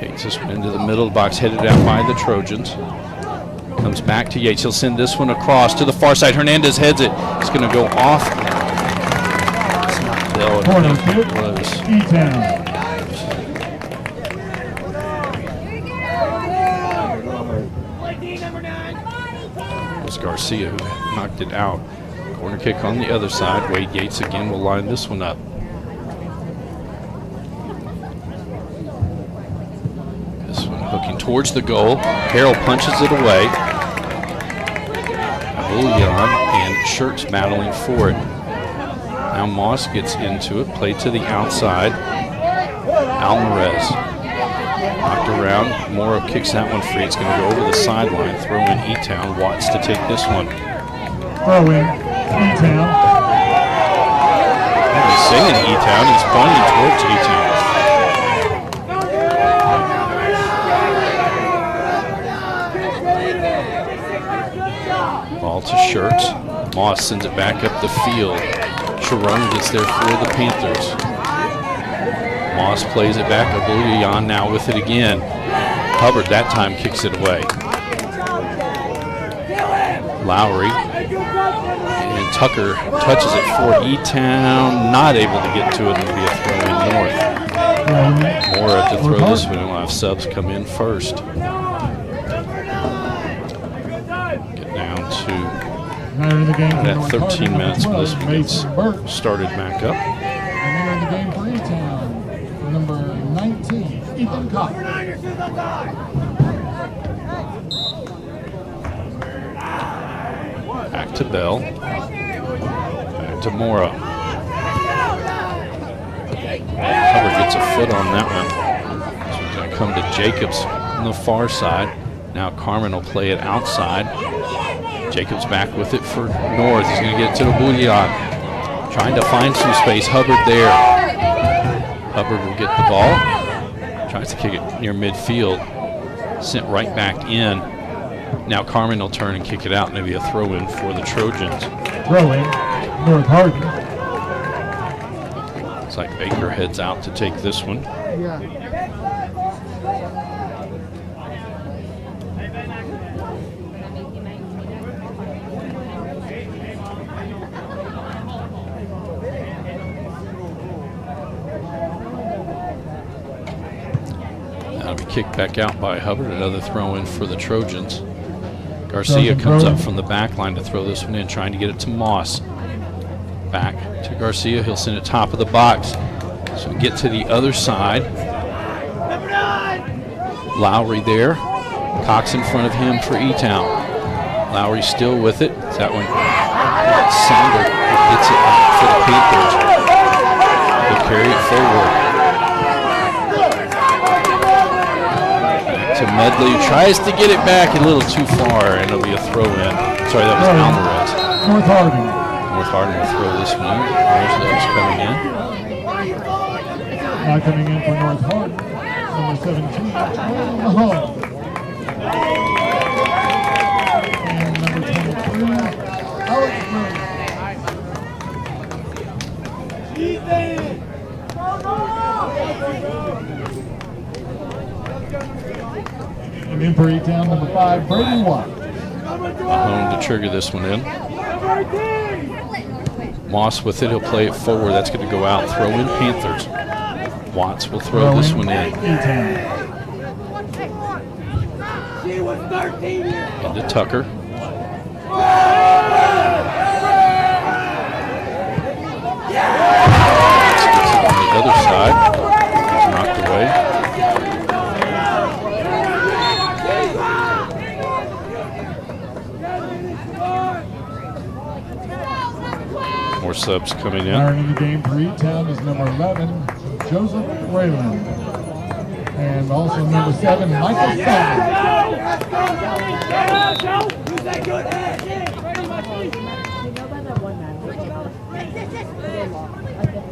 Yates this one into the middle of the box, headed out by the Trojans. Comes back to Yates. He'll send this one across to the far side. Hernandez heads it. It's going to go off. It's not Bell. Corner kick, E-Town. It was Garcia who knocked it out. Corner kick on the other side. Wade Yates again will line this one up. This one hooking towards the goal. Harrell punches it away. Bouillon and Shirts battling for it. Now Moss gets into it, played to the outside. Alvarez knocked around. Morrow kicks that one free. It's going to go over the sideline. Throw in E-Town. Watts to take this one. Throw in E-Town. He's saying E-Town. He's pointing towards E-Town. Ball to Shirts. Moss sends it back up the field. Sharon gets there for the Panthers. Moss plays it back. Bouillon now with it again. Hubbard that time kicks it away. Lowry. And Tucker touches it for E-Town. Not able to get to it. It'll be a throw in North. Mora to throw this one. We'll have subs come in first. At 13 minutes when this one gets started back up. And they're in the game for E-Town. Number 19, Ethan Cox. Back to Bell. Back to Mora. Hubbard gets a foot on that one. So he's going to come to Jacobs on the far side. Now Carmen will play it outside. Jacobs back with it for North. He's going to get it to the Bouillon. Trying to find some space. Hubbard there. Hubbard will get the ball. Tries to kick it near midfield. Sent right back in. Now Carmen will turn and kick it out. Maybe a throw in for the Trojans. Throw in, North Hardin. It's like Baker heads out to take this one. Yeah. Kicked back out by Hubbard. Another throw in for the Trojans. Garcia comes up from the back line to throw this one in, trying to get it to Moss. Back to Garcia. He'll send it top of the box. So we get to the other side. Lowry there. Cox in front of him for E-Town. Lowry still with it. That one. Sonder gets it out for the Panthers. He'll carry it forward. To Medley, who tries to get it back a little too far, and it'll be a throw in. Sorry, that was Alvarez. North Hardin. North Hardin will throw this one in. There's those coming in. Now coming in for North Hardin, number 17, Mahone. And number 23, Alex Murray. And in for E-Town, number 5, Brady Watt. Mahone to trigger this one in. Moss with it, he'll play it forward. That's going to go out. Throw in Panthers. Watts will throw this one in. Into Tucker. Gets it on the other side. He's knocked away. More subs coming in. Starting the game for E-Town is number 11, Joseph Wayland. And also number 7, Michael Stanley.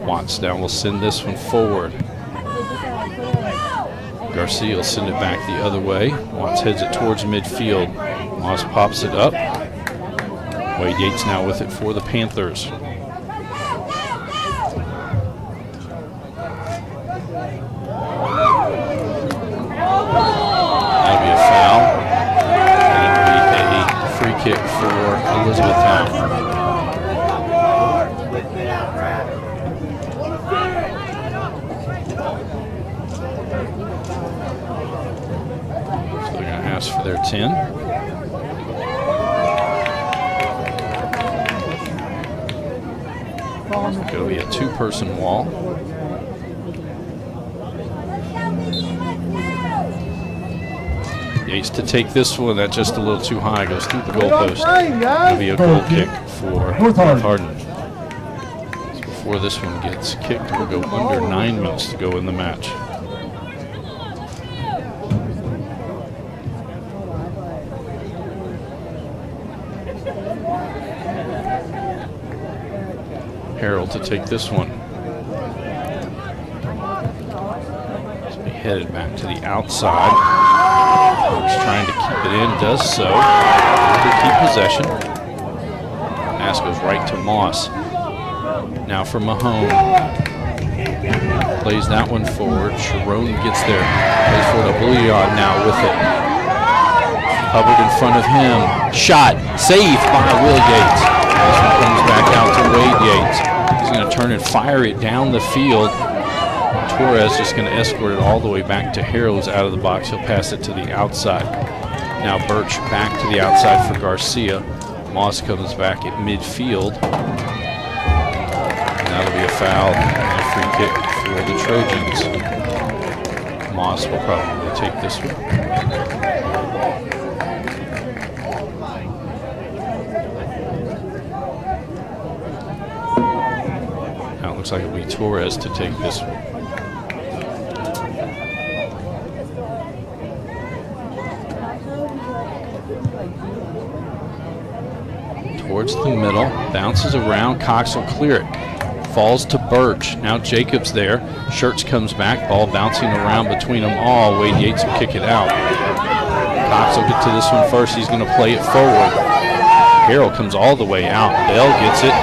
Watts down will send this one forward. Garcia will send it back the other way. Watts heads it towards midfield. Moss pops it up. Wade Yates now with it for the Panthers. That'll be a foul. And it'll be a free kick for Elizabethtown. So they're going to ask for their 10. It'll be a two-person wall. Yates to take this one. That's just a little too high. Goes through the goalpost. It'll be a goal kick for North Hardin. So before this one gets kicked, we'll go under 9 minutes to go in the match. Harold to take this one. So he headed back to the outside. He's trying to keep it in, does so. To keep possession. Pass goes right to Moss. Now for Mahone. Plays that one forward. Sharon gets there. Plays for the Bouillon now with it. Hubbard in front of him. Shot. Saved by Will Yates. This one comes back out to Wade Yates. He's going to turn and fire it down the field. Torres just going to escort it all the way back to Harrow's out of the box. He'll pass it to the outside. Now Birch back to the outside for Garcia. Moss comes back at midfield. And that'll be a foul and a free kick for the Trojans. Moss will probably take this one. Looks like it'll be Torres to take this one. Towards the middle, bounces around, Cox will clear it. Falls to Birch, now Jacobs there. Schertz comes back, ball bouncing around between them all. Wade Yates will kick it out. Cox will get to this one first, he's gonna play it forward. Harrell comes all the way out, Bell gets it.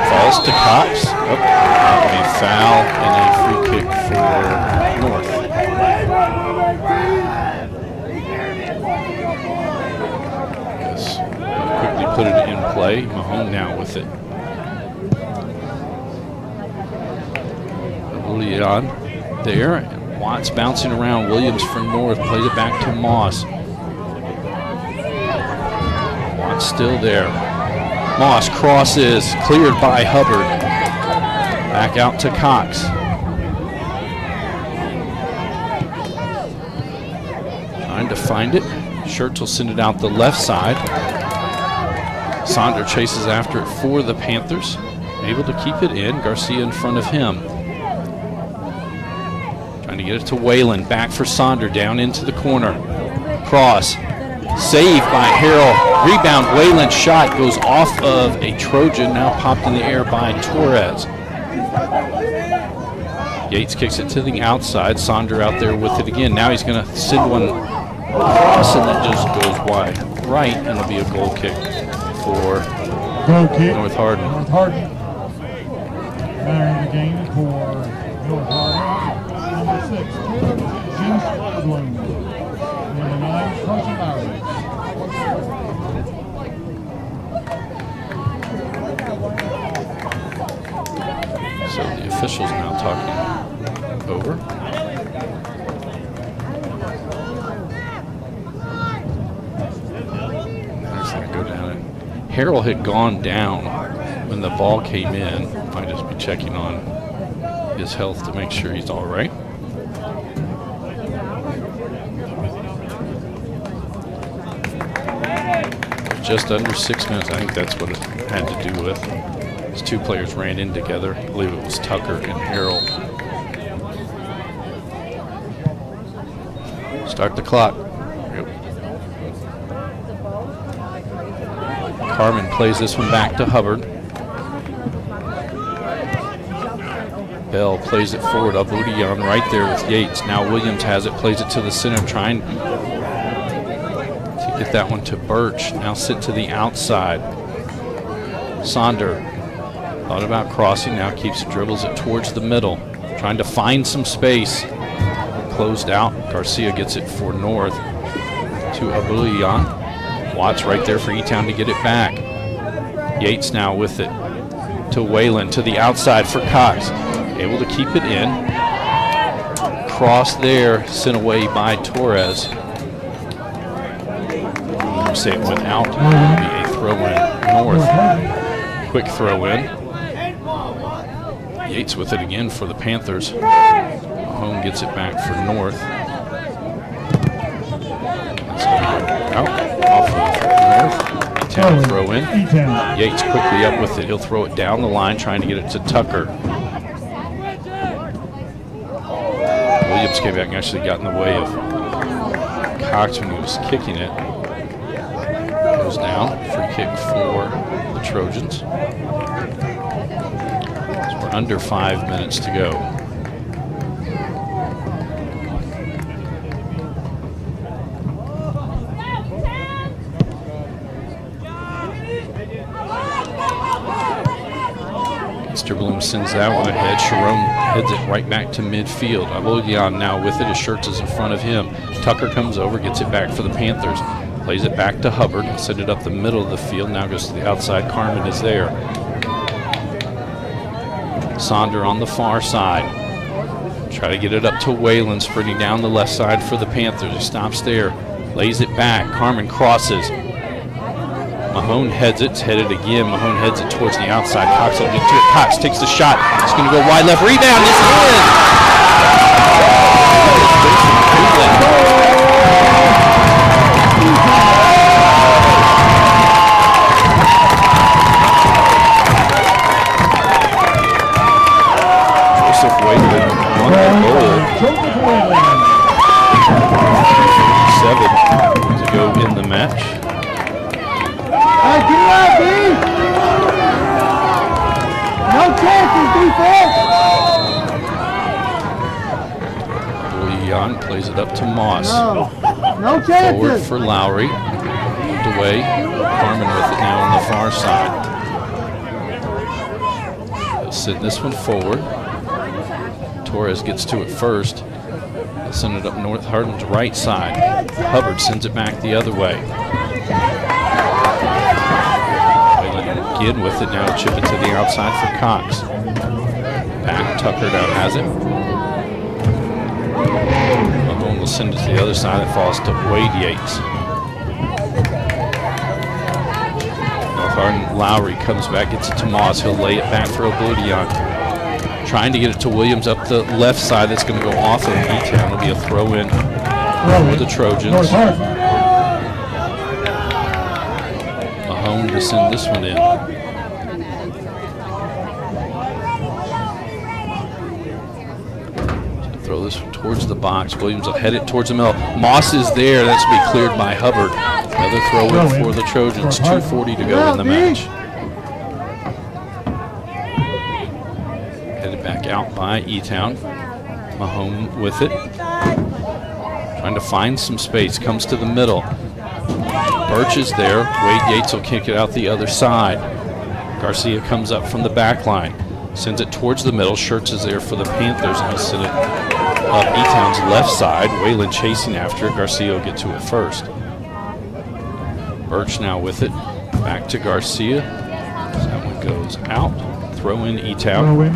Falls to Cox. Oh, that'll be a foul and a free kick for North. Yes. Quickly put it in play. Mahone now with it. Leon there. Watts bouncing around. Williams from North plays it back to Moss. Watts still there. Moss crosses, cleared by Hubbard. Back out to Cox. Trying to find it. Schertz will send it out the left side. Sonder chases after it for the Panthers. Able to keep it in. Garcia in front of him. Trying to get it to Whalen. Back for Sonder. Down into the corner. Cross. Saved by Harrell. Rebound, Wayland's shot goes off of a Trojan, now popped in the air by Torres. Yates kicks it to the outside. Sonder out there with it again. Now he's going to send one across, and that just goes wide right, and it'll be a goal kick for North Hardin. North Hardin. Marrying the game for North Hardin. Number 6, Juice Bloom. Number 9, Carson Lowry. So the officials now talking over. There's that go down. And Harrell had gone down when the ball came in. Might just be checking on his health to make sure he's all right. Just under 6 minutes. I think that's what it had to do with. These two players ran in together. I believe it was Tucker and Harrell. Start the clock. Yep. Carmen plays this one back to Hubbard. Bell plays it forward. Abudian right there with Yates. Now Williams has it, plays it to the center, trying to get that one to Birch. Now sent to the outside. Sonder thought about crossing, now keeps it, dribbles it towards the middle, trying to find some space. Closed out. Garcia gets it for North to Abulian. Watts right there for E-Town to get it back. Yates now with it to Whalen, to the outside for Cox. Able to keep it in. Cross there, sent away by Torres. Say it went out. It'll be a throw-in North. Quick throw-in. Yates with it again for the Panthers. Mahone gets it back for North. That's going to go out off of North. E-Town throw in. Yates quickly up with it. He'll throw it down the line, trying to get it to Tucker. Williams came back and actually got in the way of Cox when he was kicking it. Goes down. Free kick for the Trojans. So we're under 5 minutes to go. Mr. Bloom sends that one ahead. Sharon heads it right back to midfield. Abodian now with it as Schertz is in front of him. Tucker comes over, gets it back for the Panthers. Plays it back to Hubbard, send it up the middle of the field. Now goes to the outside. Carmen is there. Sonder on the far side. Try to get it up to Whalen, sprinting down the left side for the Panthers. He stops there, lays it back. Carmen crosses. Mahone heads it, it's headed again. Mahone heads it towards the outside. Cox will get to it. Cox takes the shot. It's going to go wide left. Rebound is in. Joseph Whalen won the goal. 7 to go in the match. No chances, defense! Bouillon plays it up to Moss. No chances! Forward for Lowry. Moved away. Carmen with it now on the far side. They'll send this one forward. Torres gets to it first. They'll send it up North Hardin's right side. Hubbard sends it back the other way. Again with it now, chip it to the outside for Cox. Back, Tucker down has it. Mahone will send it to the other side. It falls to Wade Yates. North Hardin, Lowry comes back, gets it to Moss. He'll lay it back for Oblivion. Trying to get it to Williams up the left side. That's going to go off of E-Town. It'll be a throw-in for the Trojans. Mahone to send this one in. Throw this one towards the box. Williams will head it towards the middle. Moss is there. That's going to be cleared by Hubbard. Another throw-in for the Trojans. 2:40 to go in the match. Headed back out by E-Town. Mahone with it. Trying to find some space. Comes to the middle. Birch is there. Wade Yates will kick it out the other side. Garcia comes up from the back line. Sends it towards the middle. Schertz is there for the Panthers, and he'll send it up E-Town's left side. Whalen chasing after it. Garcia will get to it first. Birch now with it. Back to Garcia. That one goes out. Throw in E-Town. Throw in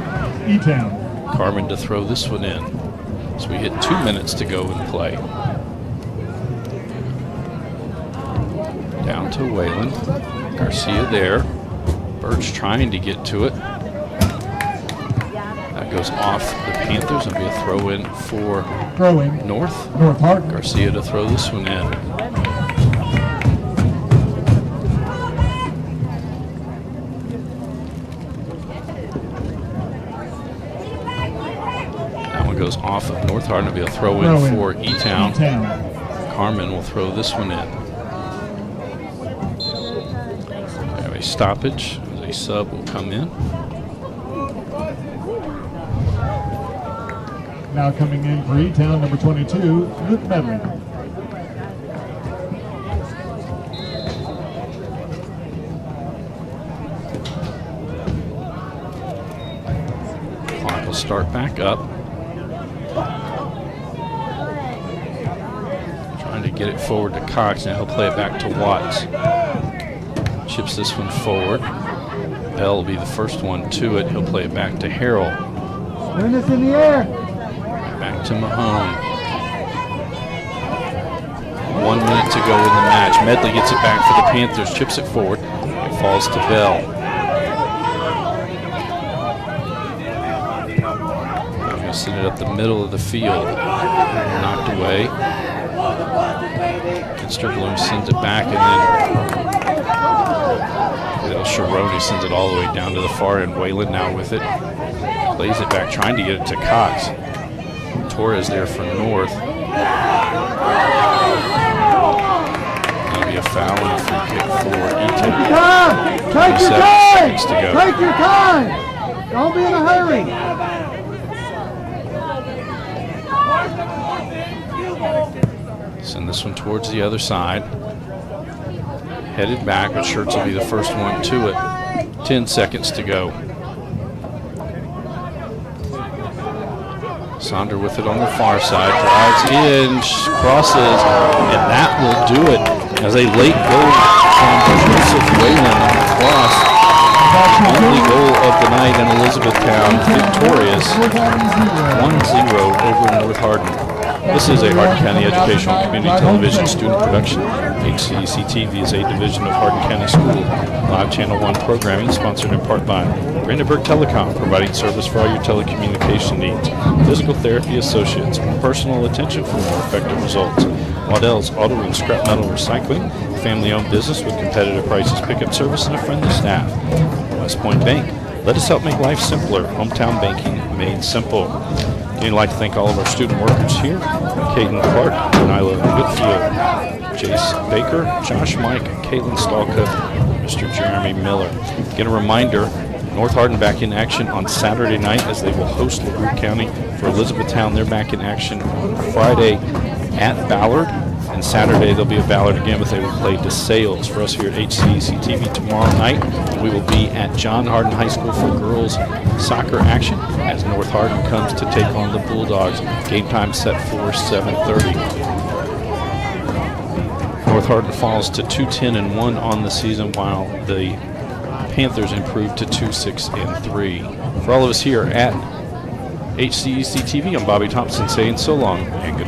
E-Town. Carmen to throw this one in. So we hit 2 minutes to go in play. Down to Whalen. Garcia there. Birch trying to get to it. That goes off the Panthers. It'll be a throw in for North. North Hardin. Garcia to throw this one in. That one goes off of North Hardin. It'll be a throw in for E-Town. Carmen will throw this one in. We have a stoppage. A sub will come in. Now coming in for E-Town, number 22, Luke Medley. Clock will start back up. Trying to get it forward to Cox. Now he'll play it back to Watts. Chips this one forward. Bell will be the first one to it. He'll play it back to Harrell. Turn this in the air. Back to Mahone. 1 minute to go in the match. Medley gets it back for the Panthers. Chips it forward. It falls to Bell. They're going to send it up the middle of the field. Knocked away. Kinster-Bloom sends it back, and then Sharoni sends it all the way down to the far end. Whalen now with it. Plays it back, trying to get it to Cox. Torres there for North. That'll be a foul and a free kick for E-Town. Take your time! Take your time! Don't be in a hurry! Send this one towards the other side. Headed back, but Schertz will be the first one to it. 10 seconds to go. Sonder with it on the far side, drives in, crosses, and that will do it as a late goal from Joseph Whalen on the cross. Only goal of the night, and Elizabethtown victorious 1-0 over North Hardin. This is a Hardin County Educational Community Television student production. HCEC-TV is a division of Hardin County School Live Channel 1 programming, sponsored in part by Brandenburg Telecom, providing service for all your telecommunication needs. Physical Therapy Associates, personal attention for more effective results. Waddell's Auto and Scrap Metal Recycling, family-owned business with competitive prices, pickup service, and a friendly staff. West Point Bank, let us help make life simpler. Hometown banking made simple. Again, I'd like to thank all of our student workers here, Caden Clark, Nyla Whitfield, Jace Baker, Josh Mike, Caitlin Stalka, Mr. Jeremy Miller. Again, a reminder, North Hardin back in action on Saturday night as they will host LaRue County. For Elizabethtown, they're back in action on Friday at Ballard. And Saturday they'll be at Ballard again, but they will play DeSales. For us here at HCEC-TV tomorrow night, we will be at John Hardin High School for girls soccer action as North Hardin comes to take on the Bulldogs. Game time set for 7:30. North Hardin falls to 2-10-1 on the season, while the Panthers improved to 2-6-3. For all of us here at HCEC-TV, I'm Bobby Thompson saying so long and good night.